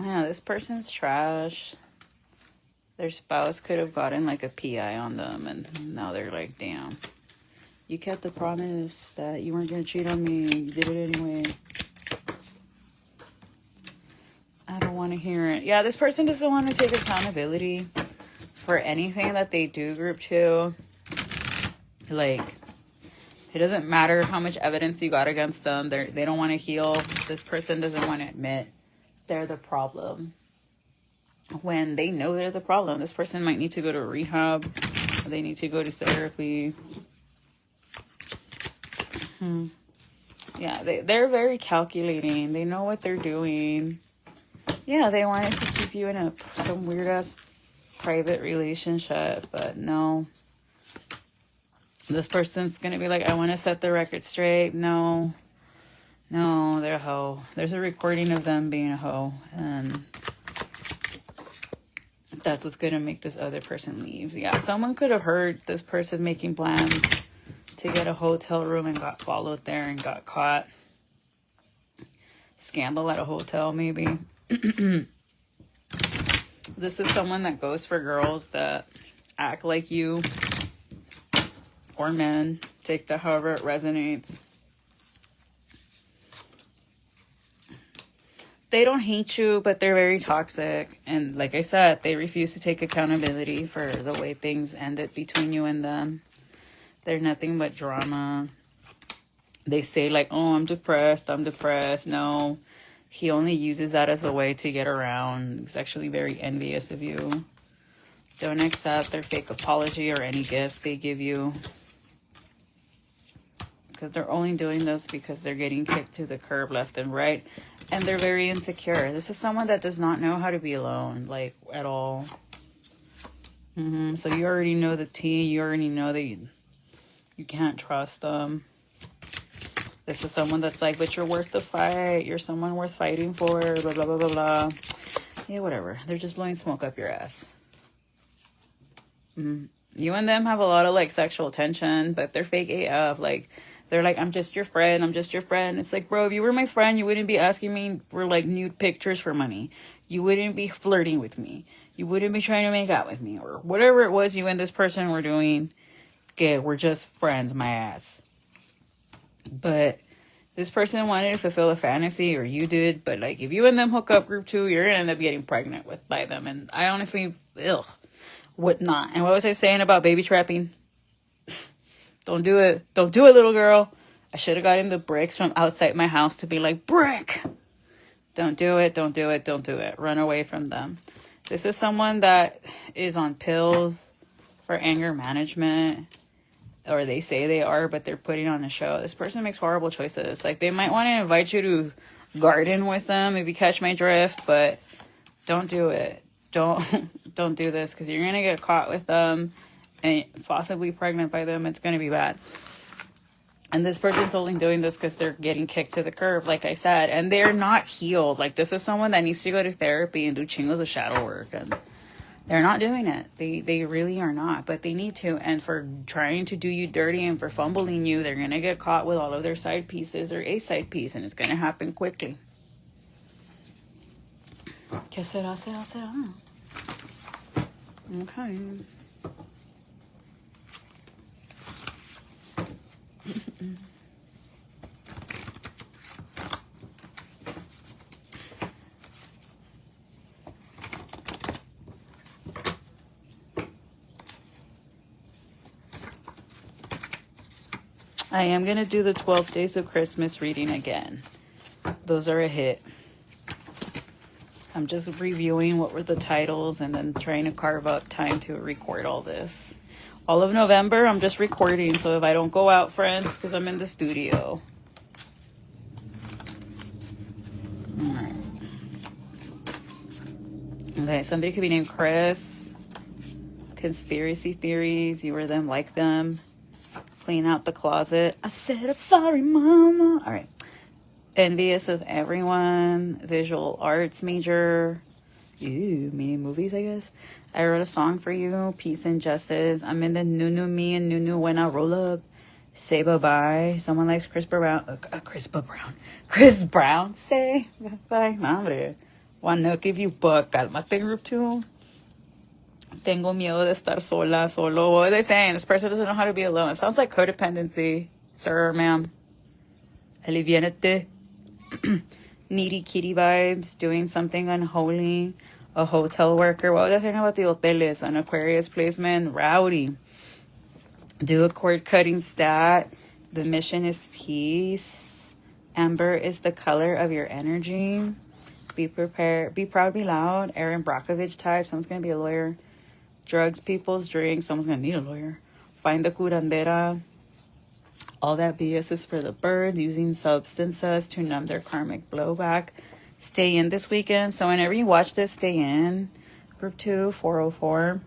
Yeah, this person's trash. Their spouse could have gotten like a PI on them, and now they're like, damn, you kept the promise that you weren't going to cheat on me. You did it anyway. I don't want to hear it. Yeah, this person doesn't want to take accountability for anything that they do, group 2. Like, it doesn't matter how much evidence you got against them. They don't want to heal. This person doesn't want to admit they're the problem. When they know they're the problem, this person might need to go to rehab. They need to go to therapy. Yeah, they're very calculating. They know what they're doing. Yeah, they wanted to keep you in some weird ass private relationship, but no. This person's gonna be like, I want to set the record straight. No, they're a hoe. There's a recording of them being a hoe, and that's what's gonna make this other person leave. Yeah, someone could have heard this person making plans to get a hotel room and got followed there and got caught. Scandal at a hotel, maybe. This is someone that goes for girls that act like you, or men. Take that however it resonates. They don't hate you, but they're very toxic. And like I said, they refuse to take accountability for the way things ended between you and them. They're nothing but drama. They say like, oh, I'm depressed. No, he only uses that as a way to get around. He's actually very envious of you. Don't accept their fake apology or any gifts they give you. Because they're only doing this because they're getting kicked to the curb left and right. And they're very insecure. This is someone that does not know how to be alone, like, at all. So you already know the tea. You already know that you can't trust them. This is someone that's like, but you're worth the fight. You're someone worth fighting for. Blah, blah, blah, blah, blah. Yeah, whatever. They're just blowing smoke up your ass. You and them have a lot of, like, sexual tension, but they're fake AF. Like, they're like, I'm just your friend. It's like, bro, if you were my friend, you wouldn't be asking me for, like, nude pictures for money. You wouldn't be flirting with me. You wouldn't be trying to make out with me. Or whatever it was you and this person were doing. Okay, we're just friends, my ass. But this person wanted to fulfill a fantasy, or you did. But, like, if you and them hook up, group 2, you're going to end up getting pregnant by them. And I honestly, would not. And what was I saying about baby trapping? Don't do it. Don't do it, little girl. I should have gotten the bricks from outside my house to be like, brick. Don't do it. Don't do it. Don't do it. Run away from them. This is someone that is on pills for anger management. Or they say they are, but they're putting on a show. This person makes horrible choices. Like, they might want to invite you to garden with them, if you catch my drift. But don't do it. Don't do this, because you're going to get caught with them and possibly pregnant by them. It's going to be bad. And this person's only doing this because they're getting kicked to the curb, like I said. And they're not healed. Like, this is someone that needs to go to therapy and do chingos of shadow work. And they're not doing it. They really are not. But they need to. And for trying to do you dirty and for fumbling you, they're going to get caught with all of their side pieces or a side piece. And it's going to happen quickly. ¿Qué será, será, será? Okay. I am going to do the 12 Days of Christmas reading again. Those are a hit. I'm just reviewing what were the titles and then trying to carve out time to record all this. All of November, I'm just recording. So if I don't go out, friends, because I'm in the studio. All right. Okay, somebody could be named Chris. Conspiracy theories. You or them like them. Clean out the closet. I said, I'm sorry, mama. All right. Envious of everyone. Visual arts major. Meaning movies, I guess. I wrote a song for you. Peace and justice. I'm in the Nunu me and Nunu when I roll up. Say bye-bye. Someone likes Chris Brown. Chris Brown. Say bye-bye. Madre. Wanna give you book. Cálmate, group 2. Tengo miedo de estar sola, solo. What are they saying? This person doesn't know how to be alone. It sounds like codependency, sir, ma'am. Alivianate. Needy kitty vibes, doing something unholy. A hotel worker. What was I saying about the hoteles? An Aquarius placement. Rowdy. Do a cord cutting stat. The mission is peace. Amber is the color of your energy. Be prepared. Be proud, be loud. Aaron Brockovich type. Someone's going to be a lawyer. Drugs, people's drinks. Someone's going to need a lawyer. Find the curandera. All that BS is for the bird. Using substances to numb their karmic blowback. Stay in this weekend. So whenever you watch this, stay in. Group 2, 404.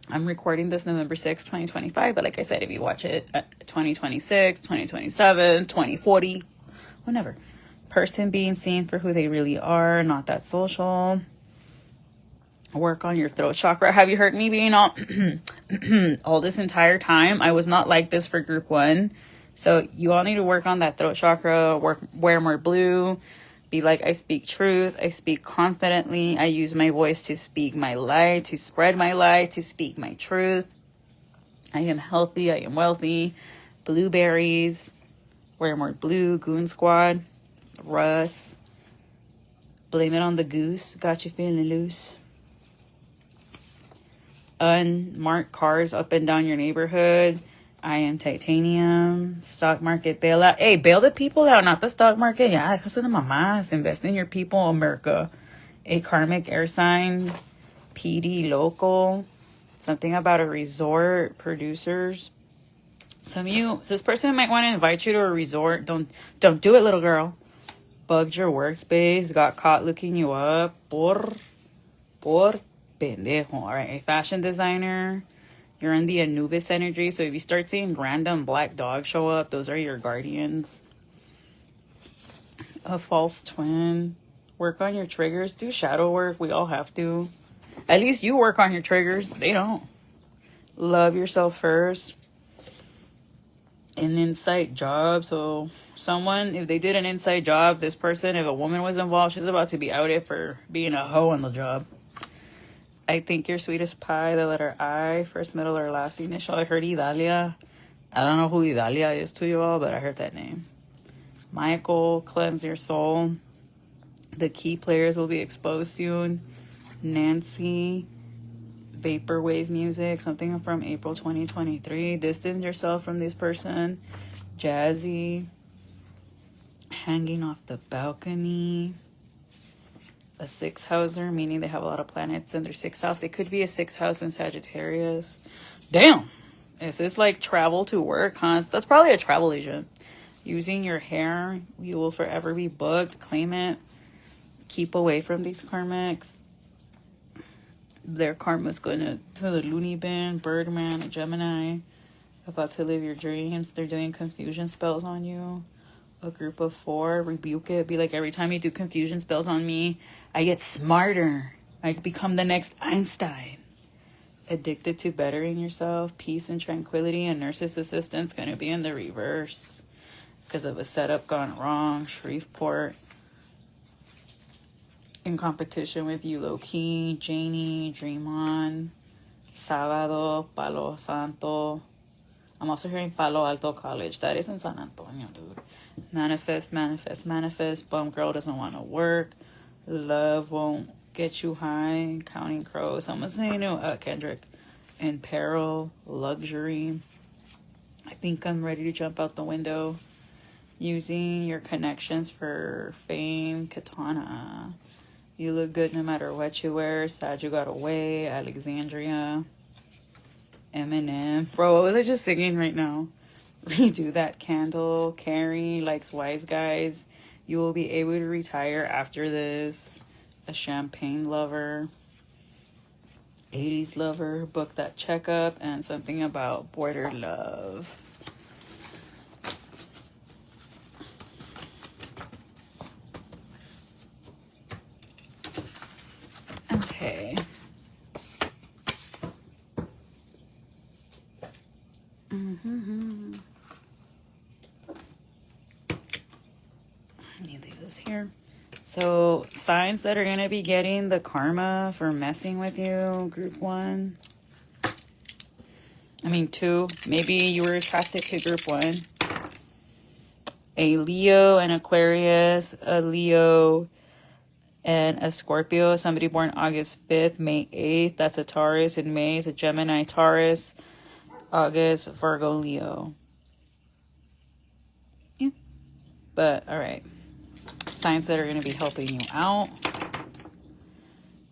I'm recording this November 6, 2025. But like I said, if you watch it 2026, 2027, 2040, whenever. Person being seen for who they really are. Not that social. Work on your throat chakra. Have you heard me being all this entire time? I was not like this for group 1. So you all need to work on that throat chakra. Wear more blue. Be like, I speak truth. I speak confidently. I use my voice to speak my light, to spread my light, to speak my truth. I am healthy. I am wealthy. Blueberries. Wear more blue. Goon Squad. Russ. Blame it on the goose. Got you feeling loose. Unmarked cars up and down your neighborhood. I am titanium. Stock market bailout. Hey, bail the people out, not the stock market. Yeah, because of the mamas. Invest in your people, America. A karmic air sign. PD local. Something about a resort. Producers. Some of you, this person might want to invite you to a resort. Don't do it, little girl. Bugged your workspace. Got caught looking you up. Por pendejo. All right, a fashion designer. You're in the Anubis energy. So if you start seeing random black dogs show up, those are your guardians. A false twin. Work on your triggers. Do shadow work. We all have to. At least you work on your triggers. They don't. Love yourself first. An inside job. So someone, if they did an inside job, this person, if a woman was involved, she's about to be outed for being a hoe on the job. I think you're sweet as pie, the letter I, first, middle, or last initial. I heard Idalia. I don't know who Idalia is to you all, but I heard that name. Michael, cleanse your soul. The key players will be exposed soon. Nancy, vaporwave music, something from April 2023. Distance yourself from this person. Jazzy, hanging off the balcony. A 6-houser, meaning they have a lot of planets in their 6th house. They could be a 6th house in Sagittarius. Damn. Is this like travel to work, huh? That's probably a travel agent. Using your hair, you will forever be booked. Claim it. Keep away from these karmics. Their karma's going to the loony bin. Birdman, a Gemini. About to live your dreams. They're doing confusion spells on you. A group of 4, rebuke it. Be like, every time you do confusion spells on me, I get smarter. I become the next Einstein. Addicted to bettering yourself. Peace and tranquility. A nurse's assistant's going to be in the reverse because of a setup gone wrong. Shreveport. In competition with you, low-key. Janie, Dream On. Sábado, Palo Santo. I'm also hearing Palo Alto College. That is in San Antonio, dude. Manifest, manifest, manifest. Bum girl doesn't want to work. Love won't get you high. Counting crows. I'm saying Kendrick. In peril, luxury. I think I'm ready to jump out the window. Using your connections for fame. Katana. You look good no matter what you wear. Sad you got away. Alexandria. Eminem. Bro, what was I just singing right now? Redo that candle. Carrie likes wise guys. You will be able to retire after this. A champagne lover. 80s lover. Book that checkup. And something about border love. Okay. Let me leave this here. So signs that are going to be getting the karma for messing with you, group 1. I mean 2. Maybe you were attracted to group 1. A Leo, an Aquarius, a Leo, and a Scorpio. Somebody born August 5th, May 8th. That's a Taurus. In May is a Gemini, Taurus. August, Virgo, Leo. Yeah. But, all right. Signs that are going to be helping you out.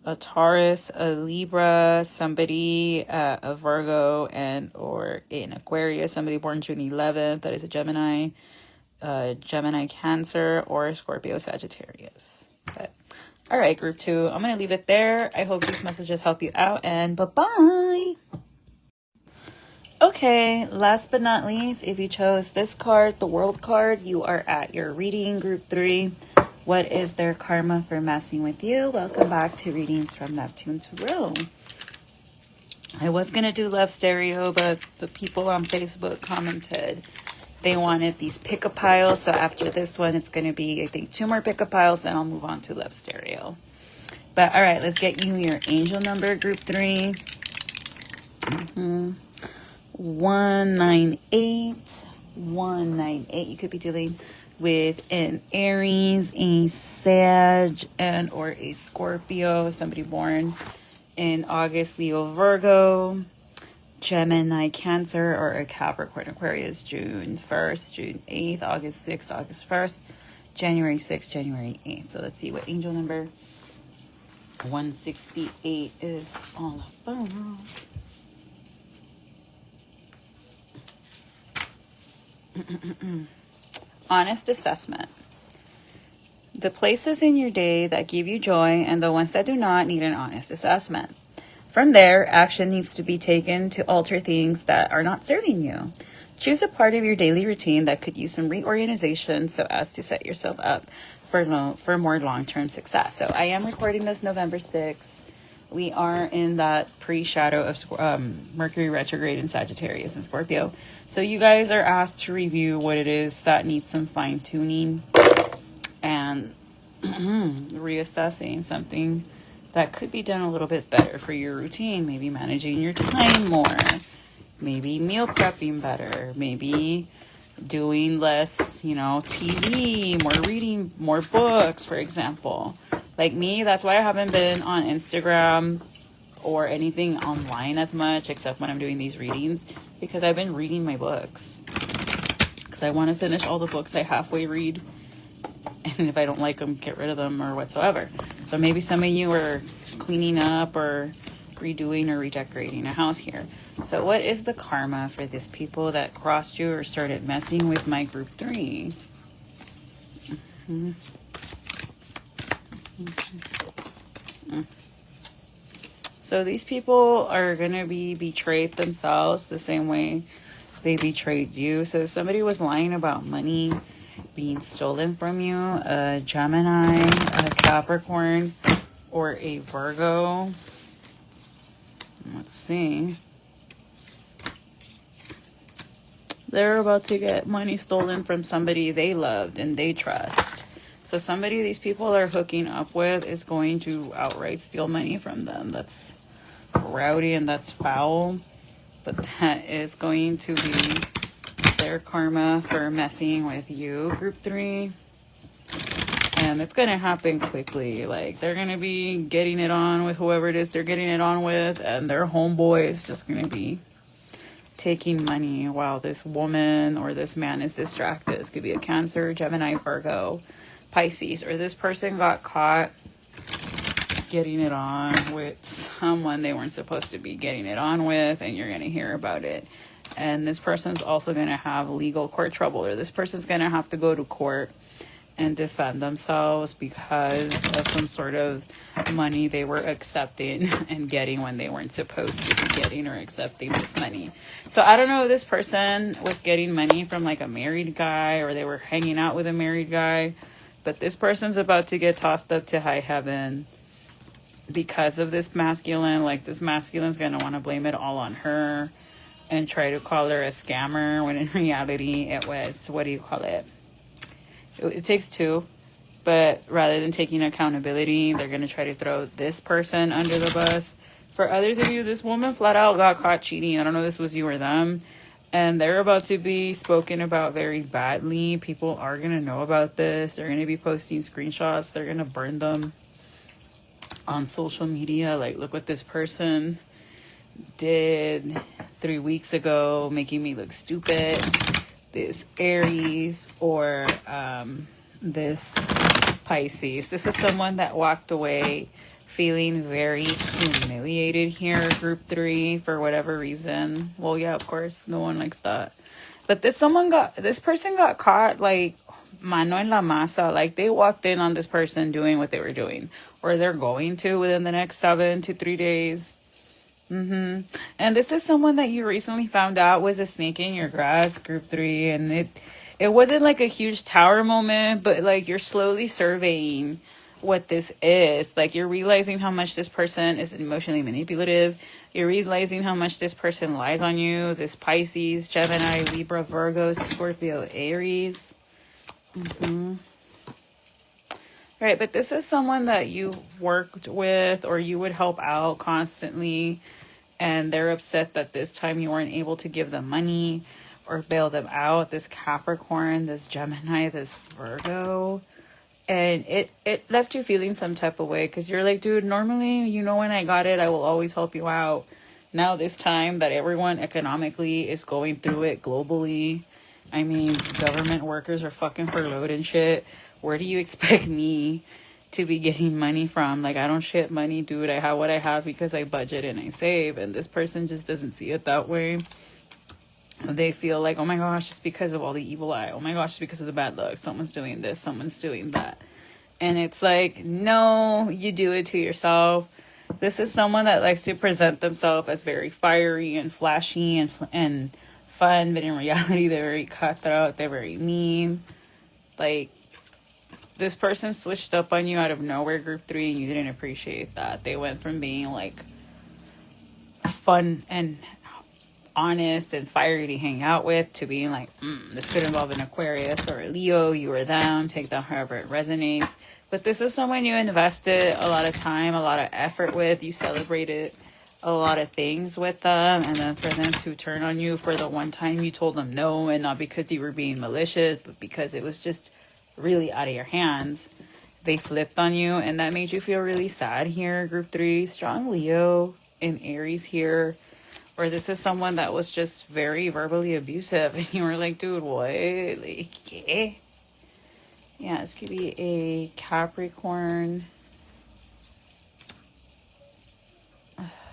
A Taurus, a Libra, somebody, a Virgo, and or an Aquarius. Somebody born June 11th. That is a Gemini. Gemini, Cancer, or Scorpio, Sagittarius. But, all right, group 2. I'm going to leave it there. I hope these messages help you out, and bye-bye. Okay, last but not least, if you chose this card, the World card, you are at your reading, group 3. What is their karma for messing with you? Welcome back to Readings from Neptune Tarot. I was going to do Love Stereo, but the people on Facebook commented they wanted these pick-a piles. So after this one, it's going to be, I think, 2 more pick-a piles, then I'll move on to Love Stereo. But all right, let's get you your angel number, group 3. 198. 198. You could be dealing with an Aries, a Sag, and or a Scorpio. Somebody born in August, Leo, Virgo, Gemini, Cancer, or a Capricorn, Aquarius, June 1st, June 8th, August 6th, August 1st, January 6th, January 8th. So let's see what angel number 168 is all about. Honest assessment. The places in your day that give you joy and the ones that do not need an honest assessment. From there, action needs to be taken to alter things that are not serving you. Choose a part of your daily routine that could use some reorganization so as to set yourself up for more long-term success. So I am recording this November 6th. We are in that pre-shadow of Mercury retrograde in Sagittarius and Scorpio. So you guys are asked to review what it is that needs some fine-tuning and reassessing something that could be done a little bit better for your routine. Maybe managing your time more. Maybe meal prepping better. Maybe doing less, TV, more reading, more books, for example. Like me, that's why I haven't been on Instagram or anything online as much, except when I'm doing these readings, because I've been reading my books. Because I want to finish all the books I halfway read. And if I don't like them, get rid of them or whatsoever. So maybe some of you are cleaning up or redoing or redecorating a house here. So what is the karma for these people that crossed you or started messing with my group 3? So these people are going to be betrayed themselves the same way they betrayed you. So if somebody was lying about money being stolen from you, a Gemini, a Capricorn, or a Virgo. Let's see. They're about to get money stolen from somebody they loved and they trust. So somebody these people are hooking up with is going to outright steal money from them. That's rowdy and that's foul. But that is going to be their karma for messing with you, group 3. And it's going to happen quickly. Like, they're going to be getting it on with whoever it is they're getting it on with. And their homeboy is just going to be taking money while this woman or this man is distracted. This could be a Cancer, Gemini, Virgo, Pisces. Or this person got caught getting it on with someone they weren't supposed to be getting it on with. And you're going to hear about it. And this person's also going to have legal court trouble, or this person's going to have to go to court and defend themselves because of some sort of money they were accepting and getting when they weren't supposed to be getting or accepting this money. So I don't know if this person was getting money from like a married guy or they were hanging out with a married guy, but this person's about to get tossed up to high heaven because of this masculine. Like, this masculine's going to want to blame it all on her and try to call her a scammer, when in reality it was, what do you call it? It takes two. But rather than taking accountability, they're going to try to throw this person under the bus. For others of you, this woman flat out got caught cheating. I don't know if this was you or them. And they're about to be spoken about very badly. People are going to know about this. They're going to be posting screenshots. They're going to burn them on social media. Like, look what this person did 3 weeks ago, making me look stupid. This Aries or this Pisces. This is someone that walked away feeling very humiliated here, group 3, for whatever reason. Well, yeah, of course, no one likes that. But this person got caught like mano en la masa. Like, they walked in on this person doing what they were doing, or they're going to within the next 7 to 3 days. And this is someone that you recently found out was a snake in your grass, group 3, and it wasn't like a huge tower moment, but like you're slowly surveying what this is. Like, you're realizing how much this person is emotionally manipulative. You're realizing how much this person lies on you. This Pisces, Gemini, Libra, Virgo, Scorpio, Aries. Right, but this is someone that you worked with or you would help out constantly, and they're upset that this time you weren't able to give them money or bail them out. This Capricorn, this Gemini, this Virgo. And it left you feeling some type of way, because you're like, dude, normally, you know, when I got it, I will always help you out. Now this time that everyone economically is going through it globally, I mean, government workers are fucking furloughed and shit. Where do you expect me to be getting money from? Like, I don't ship money, dude. I have what I have because I budget and I save. And this person just doesn't see it that way. They feel like, oh my gosh, it's because of all the evil eye. Oh my gosh, it's because of the bad luck. Someone's doing this, someone's doing that. And it's like, no, you do it to yourself. This is someone that likes to present themselves as very fiery and flashy and fun. But in reality, they're very cutthroat. They're very mean. Like, this person switched up on you out of nowhere, group 3, and you didn't appreciate that. They went from being like fun and honest and fiery to hang out with to being like, this could involve an Aquarius or a Leo, you or them, take that however it resonates. But this is someone you invested a lot of time, a lot of effort with. You celebrated a lot of things with them, and then for them to turn on you for the one time you told them no, and not because you were being malicious, but because it was just really out of your hands, they flipped on you, and that made you feel really sad here, group 3. Strong Leo and Aries here. Or this is someone that was just very verbally abusive, and you were like, dude, what? Like, eh? Yeah, this could be a Capricorn.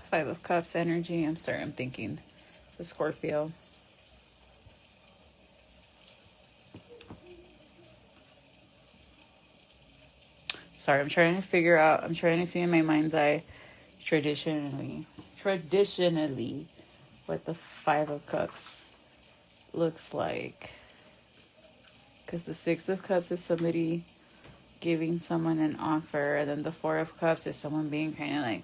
5 of Cups energy. I'm sorry, I'm thinking. It's a Scorpio. Sorry, I'm trying to see in my mind's eye traditionally what the 5 of Cups looks like. Because the 6 of Cups is somebody giving someone an offer, and then the 4 of Cups is someone being kind of like,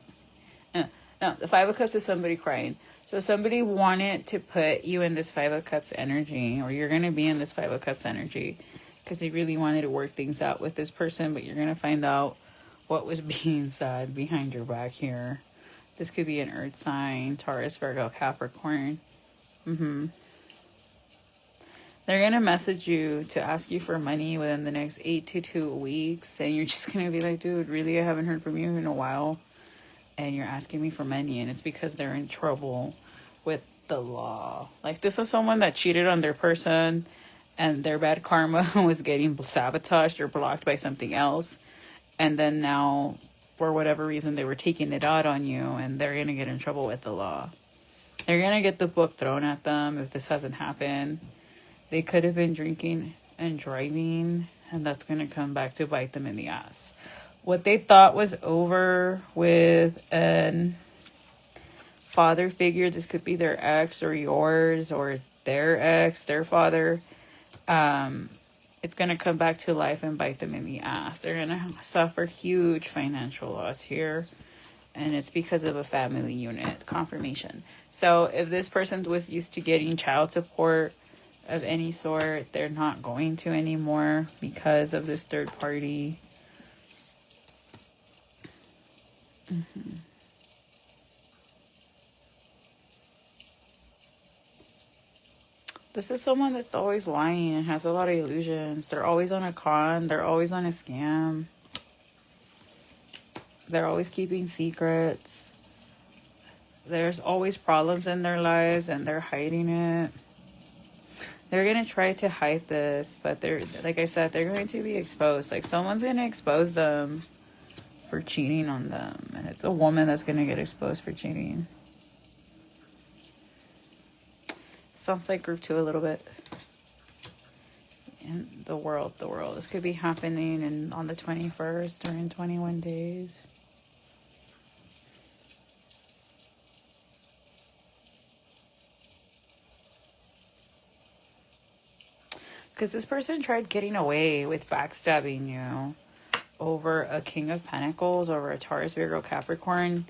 no, the 5 of Cups is somebody crying. So somebody wanted to put you in this 5 of Cups energy, or you're going to be in this 5 of Cups energy, because they really wanted to work things out with this person, but you're going to find out what was being said behind your back here. This could be an earth sign, Taurus, Virgo, Capricorn. They're going to message you to ask you for money within the next 8 to 2 weeks. And you're just going to be like, dude, really? I haven't heard from you in a while. And you're asking me for money. And it's because they're in trouble with the law. Like, this is someone that cheated on their person, and their bad karma was getting sabotaged or blocked by something else. And then now, for whatever reason, they were taking it out on you, and they're going to get in trouble with the law. They're going to get the book thrown at them if this hasn't happened. They could have been drinking and driving, and that's going to come back to bite them in the ass. What they thought was over with a father figure, this could be their ex or yours, or their ex, their father, it's going to come back to life and bite them in the ass. They're going to suffer huge financial loss here. And it's because of a family unit. Confirmation. So if this person was used to getting child support, of any sort. They're not going to anymore because of this third party. This is someone that's always lying and has a lot of illusions. They're always on a con. They're always on a scam. They're always keeping secrets. There's always problems in their lives and they're hiding it. They're going to try to hide this, but they're, like I said, they're going to be exposed. Like someone's going to expose them for cheating on them. And it's a woman that's going to get exposed for cheating. Sounds like group 2 a little bit. In the world. This could be happening on the 21st or in 21 days. Because this person tried getting away with backstabbing you over a King of Pentacles, over a Taurus, Virgo, Capricorn.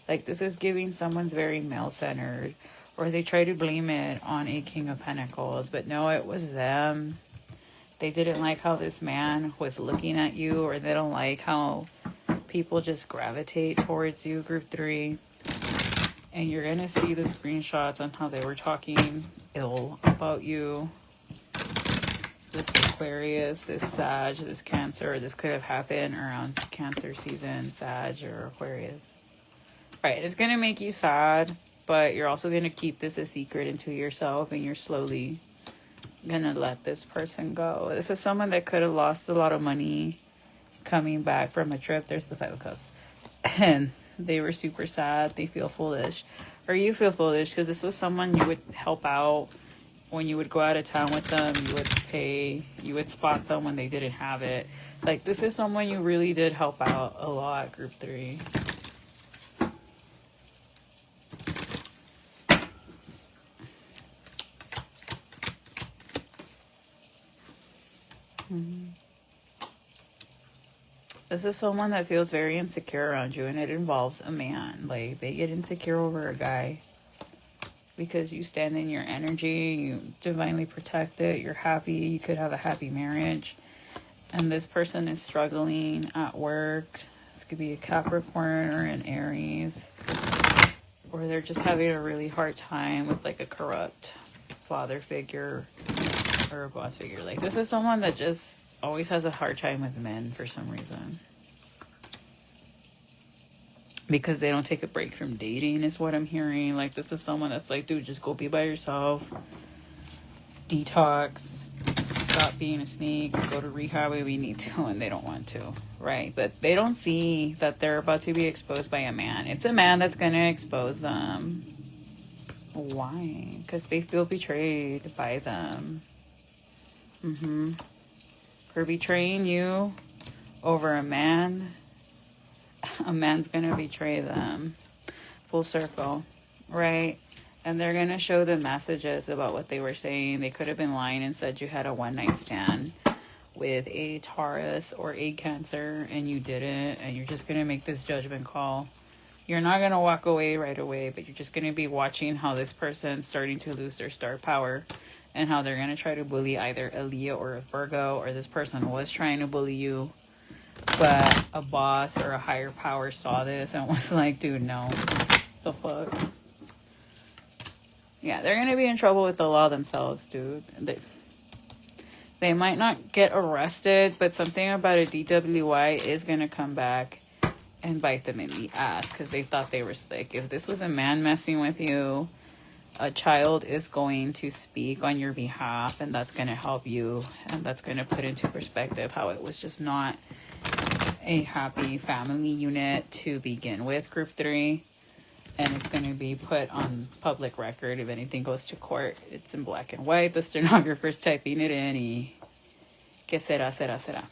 Like this is giving someone's very male-centered. Or they try to blame it on a King of Pentacles. But no, it was them. They didn't like how this man was looking at you. Or they don't like how people just gravitate towards you, group 3. And you're going to see the screenshots on how they were talking ill about you. This Aquarius, this Sag, this Cancer. This could have happened around Cancer season, Sag or Aquarius. Right, it's going to make you sad. But you're also going to keep this a secret into yourself. And you're slowly going to let this person go. This is someone that could have lost a lot of money coming back from a trip. There's the 5 of Cups. And they were super sad. They feel foolish. Or you feel foolish because this was someone you would help out when you would go out of town with them. You would pay. You would spot them when they didn't have it. Like this is someone you really did help out a lot, group 3. This is someone that feels very insecure around you, and it involves a man. Like they get insecure over a guy because you stand in your energy, you divinely protect it, you're happy, you could have a happy marriage. And this person is struggling at work. This could be a Capricorn or an Aries, or they're just having a really hard time with like a corrupt father figure or a boss figure. Like this is someone that just always has a hard time with men for some reason. Because they don't take a break from dating is what I'm hearing. Like this is someone that's like, dude, just go be by yourself. Detox. Stop being a snake. Go to rehab if we need to, and they don't want to. Right? But they don't see that they're about to be exposed by a man. It's a man that's going to expose them. Why? Because they feel betrayed by them. For betraying you over a man, a man's going to betray them. Full circle, right? And they're going to show the messages about what they were saying. They could have been lying and said you had a one-night stand with a Taurus or a Cancer and you didn't. And you're just going to make this judgment call. You're not going to walk away right away, but you're just going to be watching how this person's starting to lose their star power. And how they're going to try to bully either a Leo or a Virgo, or this person was trying to bully you, but a boss or a higher power saw this and was like, dude, no, the fuck. Yeah, they're going to be in trouble with the law themselves, dude. They might not get arrested, but something about a DWI is going to come back and bite them in the ass because they thought they were slick. If this was a man messing with you, a child is going to speak on your behalf, and that's going to help you, and that's going to put into perspective how it was just not a happy family unit to begin with, group 3, and it's going to be put on public record. If anything goes to court, it's in black and white. The stenographer's typing it in. Y que será, será, será.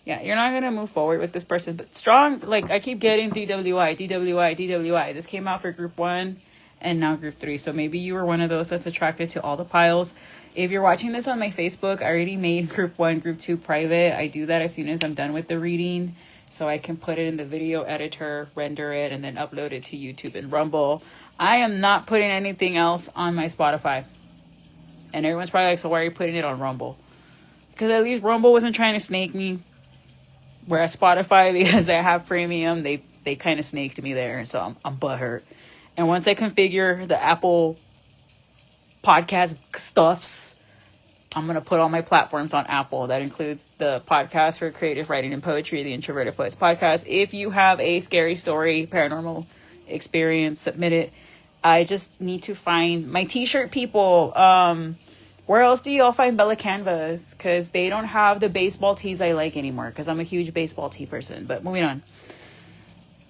Yeah, you're not going to move forward with this person, but strong, like I keep getting DWI. This came out for group 1 and now group 3. So maybe you were one of those that's attracted to all the piles. If you're watching this on my Facebook, I already made group 1, group 2 private. I do that as soon as I'm done with the reading. So I can put it in the video editor, render it, and then upload it to YouTube and Rumble. I am not putting anything else on my Spotify. And everyone's probably like, so why are you putting it on Rumble? Because at least Rumble wasn't trying to snake me. Whereas Spotify, because I have premium, they kind of snaked me there. So I'm butthurt. And once I configure the Apple podcast stuffs, I'm going to put all my platforms on Apple. That includes the podcast for creative writing and poetry, the Introverted Poets podcast. If you have a scary story, paranormal experience, submit it. I just need to find my t-shirt people. Where else do y'all find Bella Canvas? Because they don't have the baseball tees I like anymore. Because I'm a huge baseball tee person. But moving on.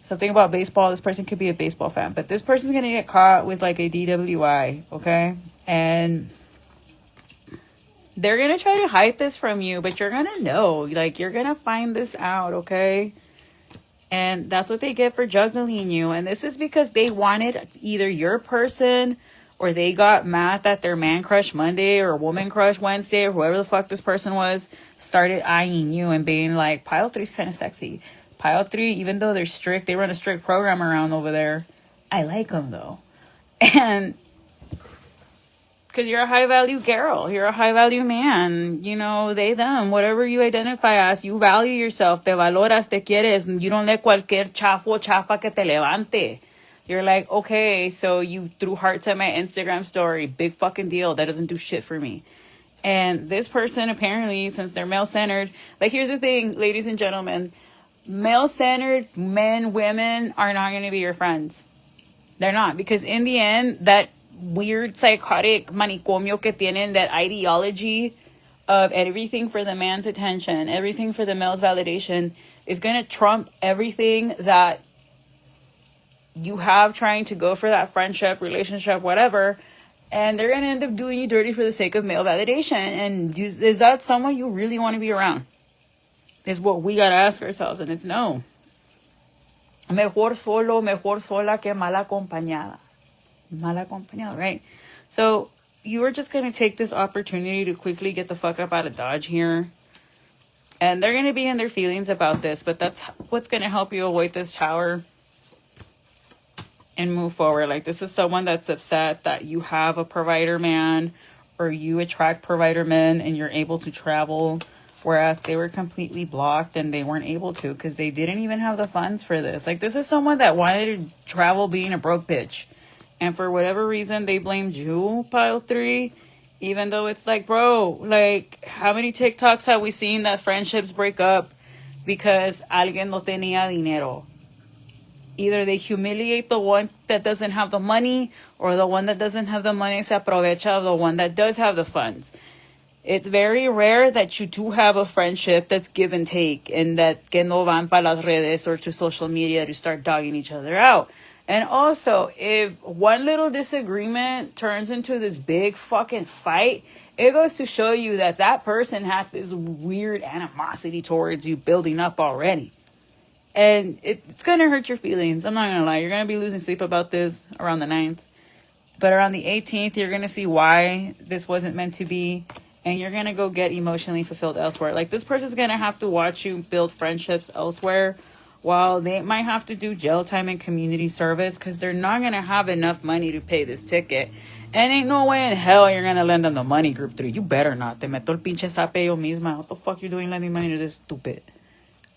Something about baseball. This person could be a baseball fan. But this person's going to get caught with like a DWI. Okay? And they're going to try to hide this from you. But you're going to know. Like, you're going to find this out. Okay? And that's what they get for juggling you. And this is because they wanted either your person, or they got mad that their man crush Monday or woman crush Wednesday, or whoever the fuck this person was, started eyeing you and being like, Pile 3's kind of sexy. Pile 3, even though they're strict, they run a strict program around over there. I like them though. And because you're a high value girl, you're a high value man, you know, they, them, whatever you identify as, you value yourself, te valoras, te quieres, you don't let cualquier chafo o chafa que te levante. You're like, okay, so you threw hearts at my Instagram story, big fucking deal, that doesn't do shit for me. And this person, apparently, since they're male-centered, like, here's the thing, ladies and gentlemen, male-centered men, women are not going to be your friends. They're not, because in the end, that weird psychotic manicomio que tienen, that ideology of everything for the man's attention, everything for the male's validation, is going to trump everything that you have trying to go for that friendship, relationship, whatever. And they're going to end up doing you dirty for the sake of male validation. And is that someone you really want to be around? Is what we got to ask ourselves. And it's no. Mejor solo, mejor sola que mal acompañada. Mal acompañado, right? So you are just going to take this opportunity to quickly get the fuck up out of Dodge here. And they're going to be in their feelings about this. But that's what's going to help you avoid this tower and move forward. Like, this is someone that's upset that you have a provider man, or you attract provider men and you're able to travel, whereas they were completely blocked and they weren't able to because they didn't even have the funds for this. Like, this is someone that wanted to travel being a broke bitch, and for whatever reason they blamed you, Pile 3, even though it's like, bro, like, how many TikToks have we seen that friendships break up because alguien no tenía dinero? Either they humiliate the one that doesn't have the money, or the one that doesn't have the money se aprovecha of the one that does have the funds. It's very rare that you do have a friendship that's give and take, and that que no van pa las redes or to social media to start dogging each other out. And also, if one little disagreement turns into this big fucking fight, it goes to show you that that person had this weird animosity towards you building up already. And it's going to hurt your feelings. I'm not going to lie. You're going to be losing sleep about this around the 9th. But around the 18th, you're going to see why this wasn't meant to be. And you're going to go get emotionally fulfilled elsewhere. Like, this person's going to have to watch you build friendships elsewhere, while they might have to do jail time and community service, because they're not going to have enough money to pay this ticket. And ain't no way in hell you're going to lend them the money, Group 3. You better not. Te meto el pinche sape yo misma. What the fuck you doing lending money to this stupid?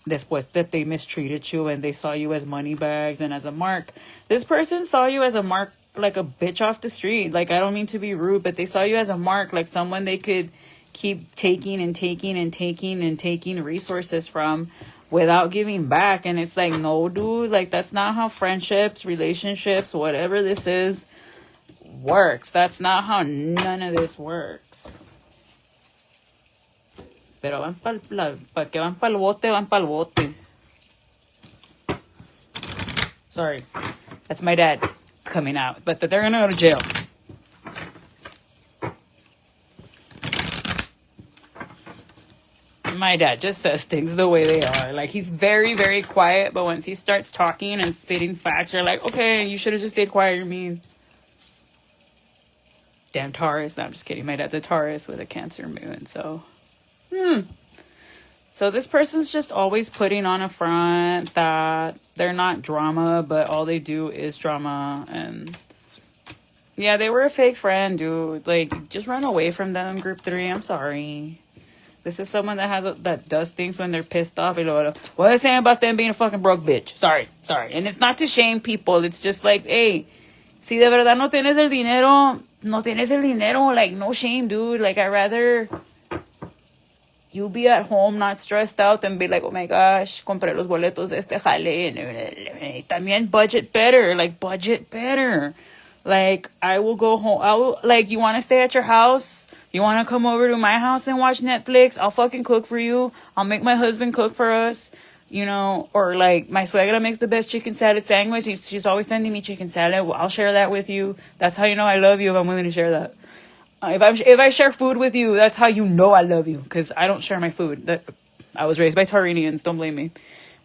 Después that they mistreated you and they saw you as money bags and as a mark. This person saw you as a mark, like a bitch off the street. Like, I don't mean to be rude, but they saw you as a mark, like someone they could keep taking and taking and taking and taking resources from without giving back. And it's like, no, dude, like, that's not how friendships, relationships, whatever this is, works. That's not how none of this works. Pero van que van pa'l bote, van pa'l bote. Sorry. That's my dad coming out. But they're gonna go to jail. My dad just says things the way they are. Like, he's very, very quiet, but once he starts talking and spitting facts, you're like, okay, you should have just stayed quiet, you're mean. Damn Taurus. No, I'm just kidding. My dad's a Taurus with a Cancer moon, so... So this person's just always putting on a front that they're not drama, but all they do is drama. And Yeah, they were a fake friend, dude. Like, just run away from them, group 3. I'm sorry. This is someone that does things when they're pissed off. What are they saying about them being a fucking broke bitch? Sorry. And it's not to shame people. It's just like, hey, si de verdad no tienes el dinero, no tienes el dinero. Like, no shame, dude. Like, I'd rather you be at home not stressed out and be like, oh my gosh, compré los boletos de este jale. También budget better. Like, budget better. Like, I will go home. Like, you want to stay at your house? You want to come over to my house and watch Netflix? I'll fucking cook for you. I'll make my husband cook for us. You know, or like, my suegra makes the best chicken salad sandwich. She's always sending me chicken salad. Well, I'll share that with you. That's how you know I love you, if I'm willing to share that. If I share food with you, that's how you know I love you. Because I don't share my food. I was raised by Taurinians. Don't blame me.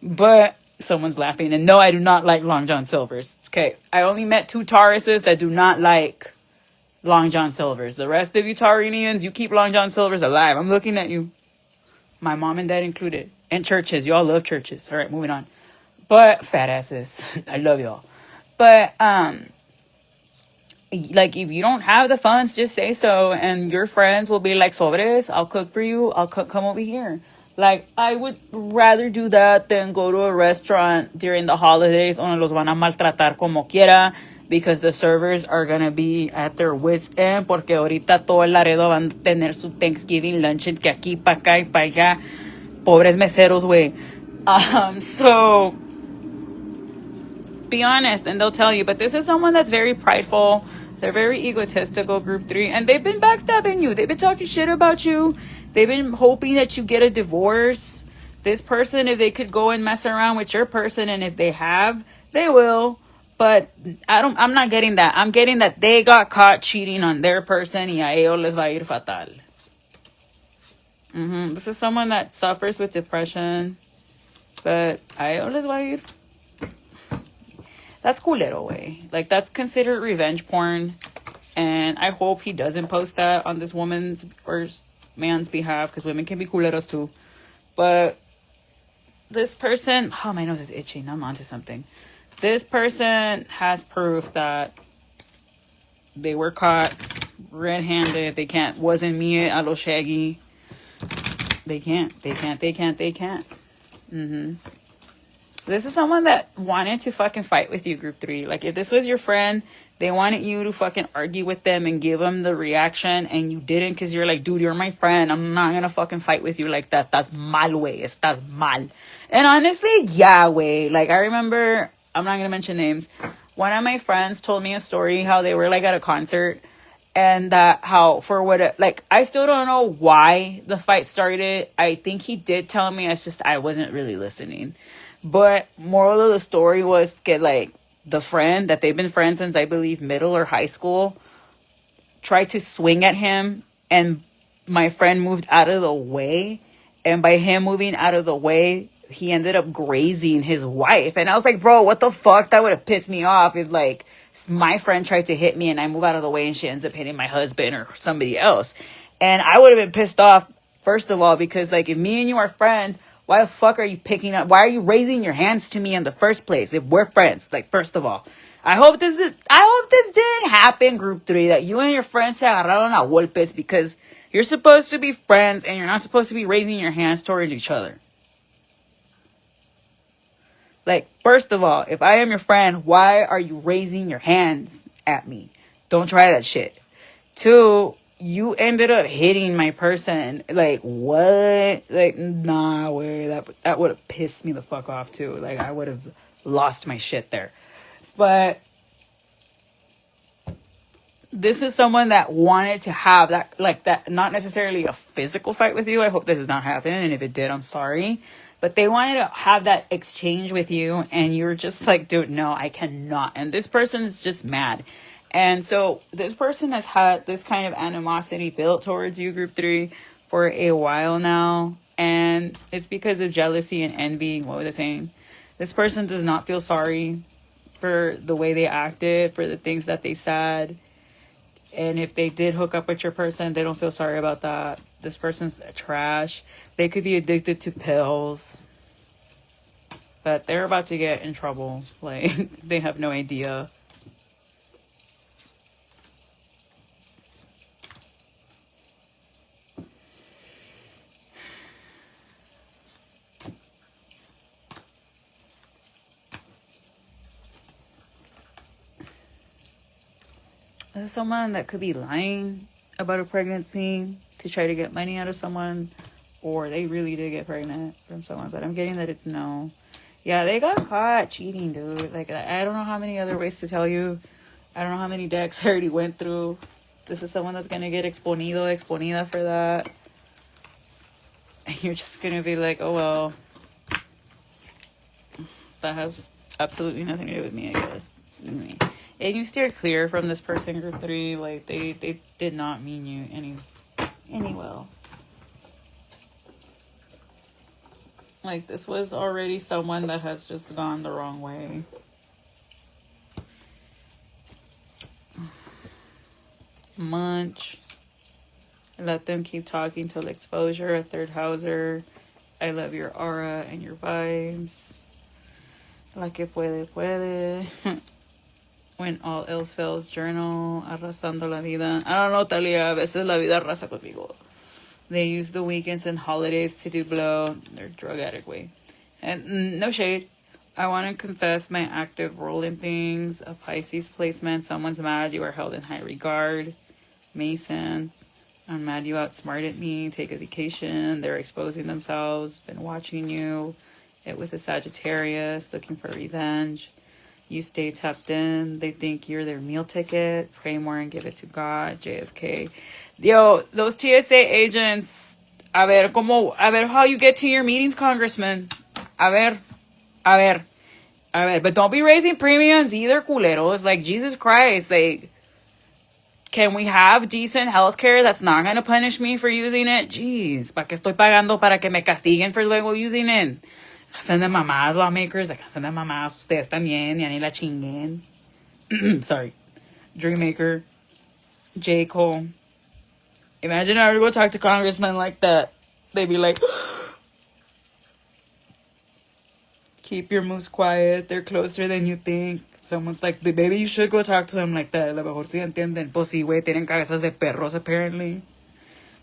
But someone's laughing. And no, I do not like Long John Silvers. Okay, I only met 2 Tauruses that do not like Long John Silvers. The rest of you Taurinians, you keep Long John Silvers alive. I'm looking at you. My mom and dad included. And churches. Y'all love churches. All right, moving on. But fat asses. I love y'all. But, like, if you don't have the funds, just say so. And your friends will be like, sobres, I'll cook for you. I'll come over here. Like, I would rather do that than go to a restaurant during the holidays donde los van a maltratar como quiera, because the servers are going to be at their wits' end, porque ahorita todo el Laredo van a tener su Thanksgiving lunch que aquí, pa' acá y pa' allá. Pobres meseros, güey. So, be honest, and they'll tell you. But this is someone that's very prideful. They're very egotistical, group 3. And they've been backstabbing you. They've been talking shit about you. They've been hoping that you get a divorce. This person, if they could go and mess around with your person, and if they have, they will. But I'm not getting that. I'm getting that they got caught cheating on their person, y a ellos les va a ir fatal. This is someone that suffers with depression, but a ellos les va a ir. That's culero, way. Like, that's considered revenge porn. And I hope he doesn't post that on this woman's or man's behalf, because women can be culeros too. But this person, oh, my nose is itching. I'm onto something. This person has proof that they were caught red-handed. They can't, wasn't me a lo shaggy. They can't. This is someone that wanted to fucking fight with you, group 3. Like, if this was your friend, they wanted you to fucking argue with them and give them the reaction, and you didn't, because you're like, dude, you're my friend. I'm not gonna fucking fight with you like that. That's mal, way. Estás mal. And honestly, yeah, way. Like, I remember, I'm not gonna mention names. One of my friends told me a story how they were, like, at a concert, and that how, for what, like, I still don't know why the fight started. I think he did tell me. It's just, I wasn't really listening. But moral of the story was that, like, the friend that they've been friends since, I believe, middle or high school, tried to swing at him, and my friend moved out of the way. And by him moving out of the way, he ended up grazing his wife. And I was like, bro, what the fuck? That would have pissed me off if, like, my friend tried to hit me and I move out of the way and she ends up hitting my husband or somebody else. And I would have been pissed off, first of all, because, like, if me and you are friends, why the fuck are you picking up? Why are you raising your hands to me in the first place if we're friends? Like, first of all, I hope this didn't happen, group 3, that you and your friends se agarraron a golpes, because you're supposed to be friends and you're not supposed to be raising your hands towards each other. Like, first of all, if I am your friend, why are you raising your hands at me? Don't try that shit. 2, you ended up hitting my person. Like, what? Like, nah, way. That would have pissed me the fuck off too. Like, I would have lost my shit there. But this is someone that wanted to have that, like, that, not necessarily a physical fight with you. I hope this does not happen. And if it did, I'm sorry. But they wanted to have that exchange with you. And you were just like, dude, no, I cannot. And this person is just mad. And so this person has had this kind of animosity built towards you, group 3, for a while now. And it's because of jealousy and envy. What was I saying? This person does not feel sorry for the way they acted, for the things that they said. And if they did hook up with your person, they don't feel sorry about that. This person's trash. They could be addicted to pills. But they're about to get in trouble. Like, they have no idea. This is someone that could be lying about a pregnancy to try to get money out of someone, or they really did get pregnant from someone, but I'm getting that it's no. Yeah, they got caught cheating, dude. Like, I don't know how many other ways to tell you. I don't know how many decks I already went through. This is someone that's going to get exponida for that. And you're just going to be like, oh, well, that has absolutely nothing to do with me, I guess. And you steered clear from this person, group 3. Like, they did not mean you any well. Like, this was already someone that has just gone the wrong way. Munch. Let them keep talking till exposure. A third houser. I love your aura and your vibes. La que puede. When all else fails, journal. Arrasando la vida. I don't know, Talia. A veces la vida arrasa conmigo. They use the weekends and holidays to do blow. They're drug addict way. And no shade. I want to confess my active role in things. A Pisces placement. Someone's mad. You are held in high regard. Masons. I'm mad you outsmarted me. Take a vacation. They're exposing themselves. Been watching you. It was a Sagittarius looking for revenge. You stay tapped in. They think you're their meal ticket. Pray more and give it to God. JFK. Yo, those TSA agents. A ver how you get to your meetings, Congressman. A ver. But don't be raising premiums either, culeros. Like, Jesus Christ. Like, can we have decent healthcare that's not going to punish me for using it? Jeez, ¿para qué estoy pagando para que me castiguen for luego using it? Hacen de mamás, lawmakers. Like, hacen de mamás. Ustedes también. Ya ni la chinguen. Sorry. Dreammaker. J. Cole. Imagine I were to go talk to congressmen like that. They'd be like, keep your moves quiet. They're closer than you think. Someone's like, baby, you should go talk to them like that. A lo mejor si entienden. Pues sí, güey, tienen cabezas de perros, apparently.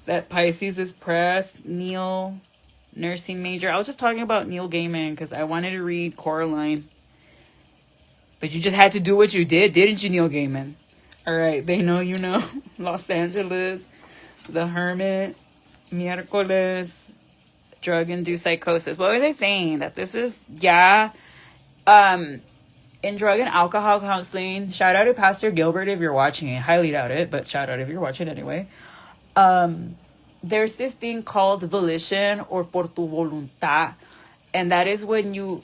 That Pisces is pressed. Neil, nursing major. I was just talking about Neil Gaiman because I wanted to read Coraline. But you just had to do what you did, didn't you, Neil Gaiman? All right, they know you know. Los Angeles. The Hermit. Miércoles. Drug-induced psychosis. What were they saying? That this is, yeah. In drug and alcohol counseling, shout out to Pastor Gilbert if you're watching it. Highly doubt it, but shout out if you're watching anyway. There's this thing called volition or por tu voluntad. And that is when you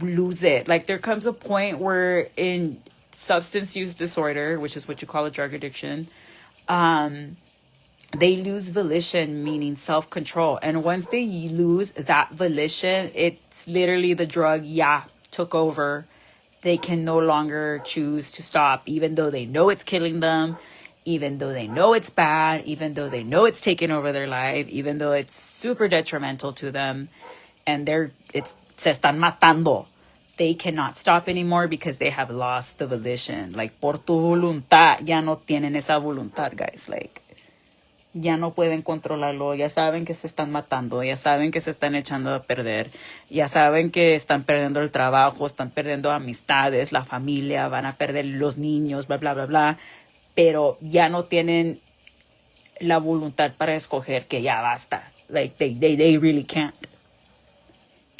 lose it. Like, there comes a point where in substance use disorder, which is what you call a drug addiction, they lose volition, meaning self-control. And once they lose that volition, it's literally the drug, took over. They can no longer choose to stop, even though they know it's killing them, even though they know it's bad, even though they know it's taking over their life, even though it's super detrimental to them, and se están matando. They cannot stop anymore because they have lost the volition. Like, por tu voluntad, ya no tienen esa voluntad, guys. Like, ya no pueden controlarlo, ya saben que se están matando, ya saben que se están echando a perder, ya saben que están perdiendo el trabajo, están perdiendo amistades, la familia, van a perder los niños, bla, bla, bla, bla, pero ya no tienen la voluntad para escoger que ya basta. Like, they really can't.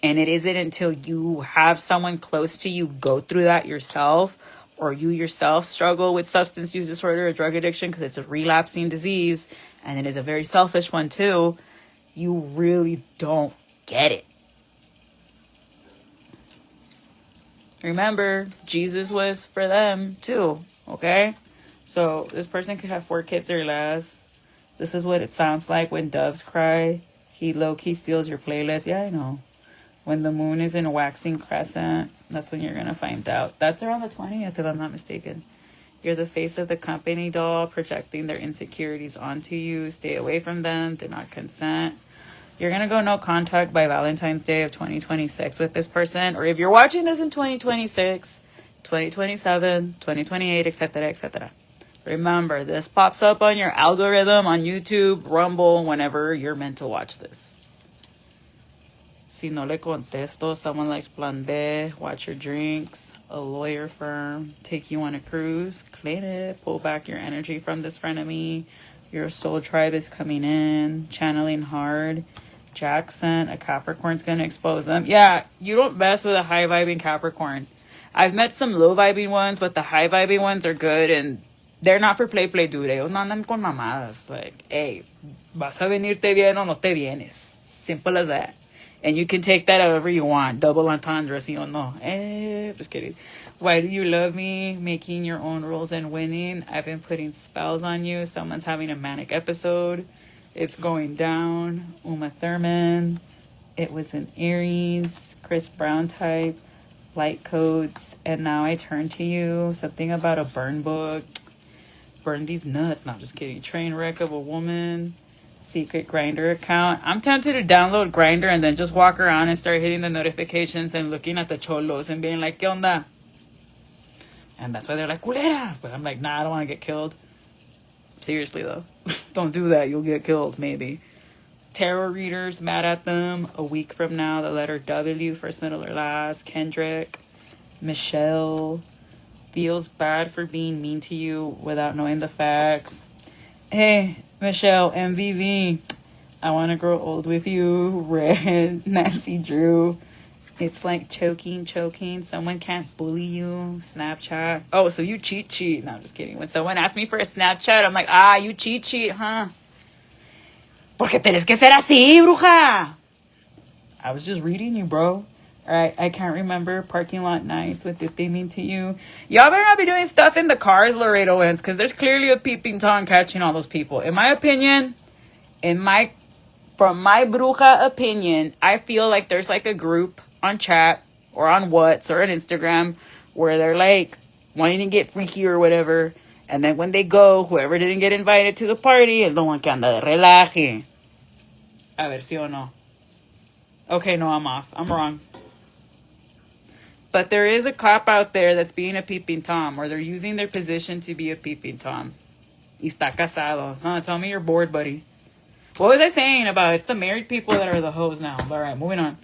And it isn't until you have someone close to you go through that yourself, or you yourself struggle with substance use disorder or drug addiction because it's a relapsing disease, and it is a very selfish one too, you really don't get it. Remember, Jesus was for them too, okay? So this person could have 4 kids or less. This is what it sounds like when doves cry. He low-key steals your playlist. Yeah, I know. When the moon is in a waxing crescent, that's when you're going to find out. That's around the 20th, if I'm not mistaken. You're the face of the company doll, projecting their insecurities onto you. Stay away from them. Do not consent. You're going to go no contact by Valentine's Day of 2026 with this person. Or if you're watching this in 2026, 2027, 2028, etc., etc. Remember, this pops up on your algorithm on YouTube, Rumble, whenever you're meant to watch this. Si no le contesto, someone likes plan B, watch your drinks, a lawyer firm, take you on a cruise, claim it, pull back your energy from this frenemy. Your soul tribe is coming in, channeling hard. Jackson, a Capricorn's gonna expose them. Yeah, you don't mess with a high vibing Capricorn. I've met some low vibing ones, but the high vibing ones are good and they're not for play, dude. Ellos no andan con mamadas. Like, hey, vas a venirte bien o no te vienes. Simple as that. And you can take that however you want. Double entendre, si o no. Just kidding. Why do you love me? Making your own rules and winning. I've been putting spells on you. Someone's having a manic episode. It's going down. Uma Thurman. It was an Aries. Chris Brown type. Light codes. And now I turn to you. Something about a burn book. Burn these nuts. No, just kidding. Train wreck of a woman. Secret Grinder account. I'm tempted to download Grinder and then just walk around and start hitting the notifications and looking at the cholos and being like, ¿Qué onda? And that's why they're like, culera. But I'm like, nah, I don't want to get killed. Seriously, though. Don't do that. You'll get killed, maybe. Tarot readers, mad at them. A week from now, the letter W, first, middle, or last. Kendrick. Michelle. Feels bad for being mean to you without knowing the facts. Hey, Michelle, MVV. I want to grow old with you. Red. Nancy Drew. It's like choking. Someone can't bully you. Snapchat. Oh, so you cheat. No, I'm just kidding. When someone asks me for a Snapchat, I'm like, you cheat, huh? Porque tienes que ser así, bruja. I was just reading you, bro. All right, I can't remember parking lot nights. What did they mean to you? Y'all better not be doing stuff in the cars Laredo wins, because there's clearly a peeping Tom catching all those people. In my opinion, from my bruja opinion, I feel like there's like a group on chat or on Whats or on Instagram where they're like wanting to get freaky or whatever. And then when they go, whoever didn't get invited to the party is the one que anda de relaje. A ver, sí o no. Okay, no, I'm off. I'm wrong. But there is a cop out there that's being a peeping Tom, or they're using their position to be a peeping Tom. Y está casado. Huh, tell me you're bored, buddy. What was I saying about it's the married people that are the hoes now? All right, moving on.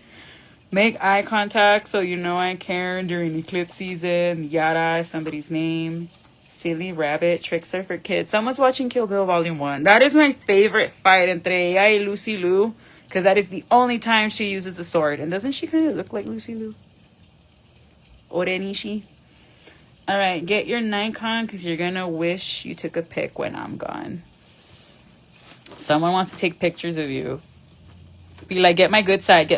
Make eye contact so you know I care during eclipse season. Yada is somebody's name. Silly rabbit, trickster for kids. Someone's watching Kill Bill Volume 1. That is my favorite fight entre ella y Lucy Liu, because that is the only time she uses the sword. And doesn't she kind of look like Lucy Liu? Orenishi. All right, get your Nikon because you're going to wish you took a pic when I'm gone. Someone wants to take pictures of you. Be like, get my good side.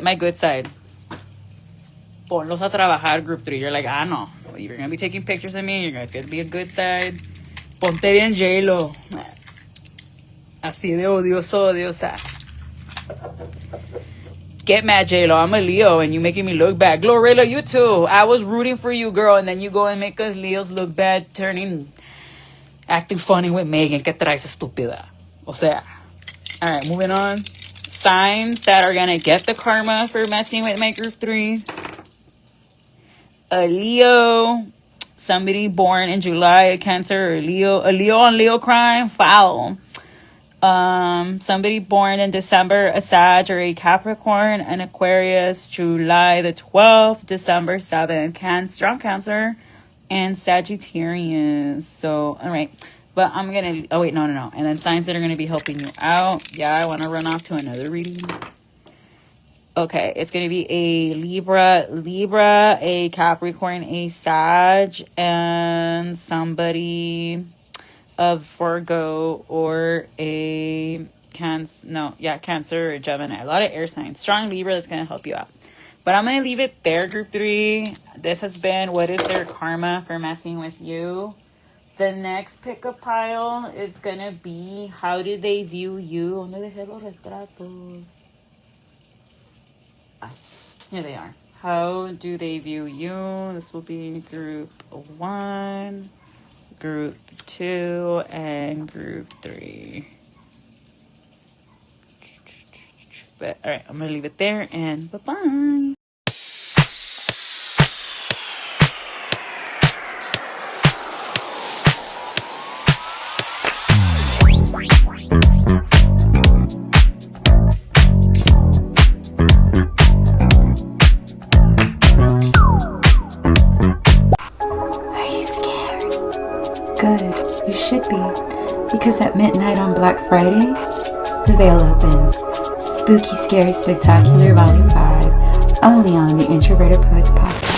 Ponlos a trabajar, group 3. You're like, no. Well, you're going to be taking pictures of me. You're going to be a good side. Ponte bien J-Lo. Así de odiosa. Get mad, J-Lo. I'm a Leo and you making me look bad. Glorilla, you too. I was rooting for you, girl. And then you go and make us Leos look bad, acting funny with Megan. Que traes estúpida. O sea. All right, moving on. Signs that are going to get the karma for messing with my group 3. A Leo. Somebody born in July, a Cancer, or a Leo on Leo crime, foul. Somebody born in December, a Sag or a Capricorn, an Aquarius, July the 12th, December 7th, strong Cancer, and Sagittarius. So, all right. But I'm going to, no. And then signs that are going to be helping you out. Yeah, I want to run off to another reading. Okay, it's going to be a Libra, a Capricorn, a Sag, and somebody of Virgo or a Cancer or Gemini. A lot of air signs. Strong Libra that's going to help you out. But I'm going to leave it there, group 3. This has been what is their karma for messing with you. The next pick-up pile is going to be how do they view you. ¿Dónde dejé los retratos? Here they are. How do they view you? This will be group 1, group 2, and group 3. But all right, I'm gonna leave it there, and bye-bye. good. You should be. Because at midnight on Black Friday, the veil opens. Spooky, Scary, Spectacular Volume 5, only on the Introverted Poets Podcast.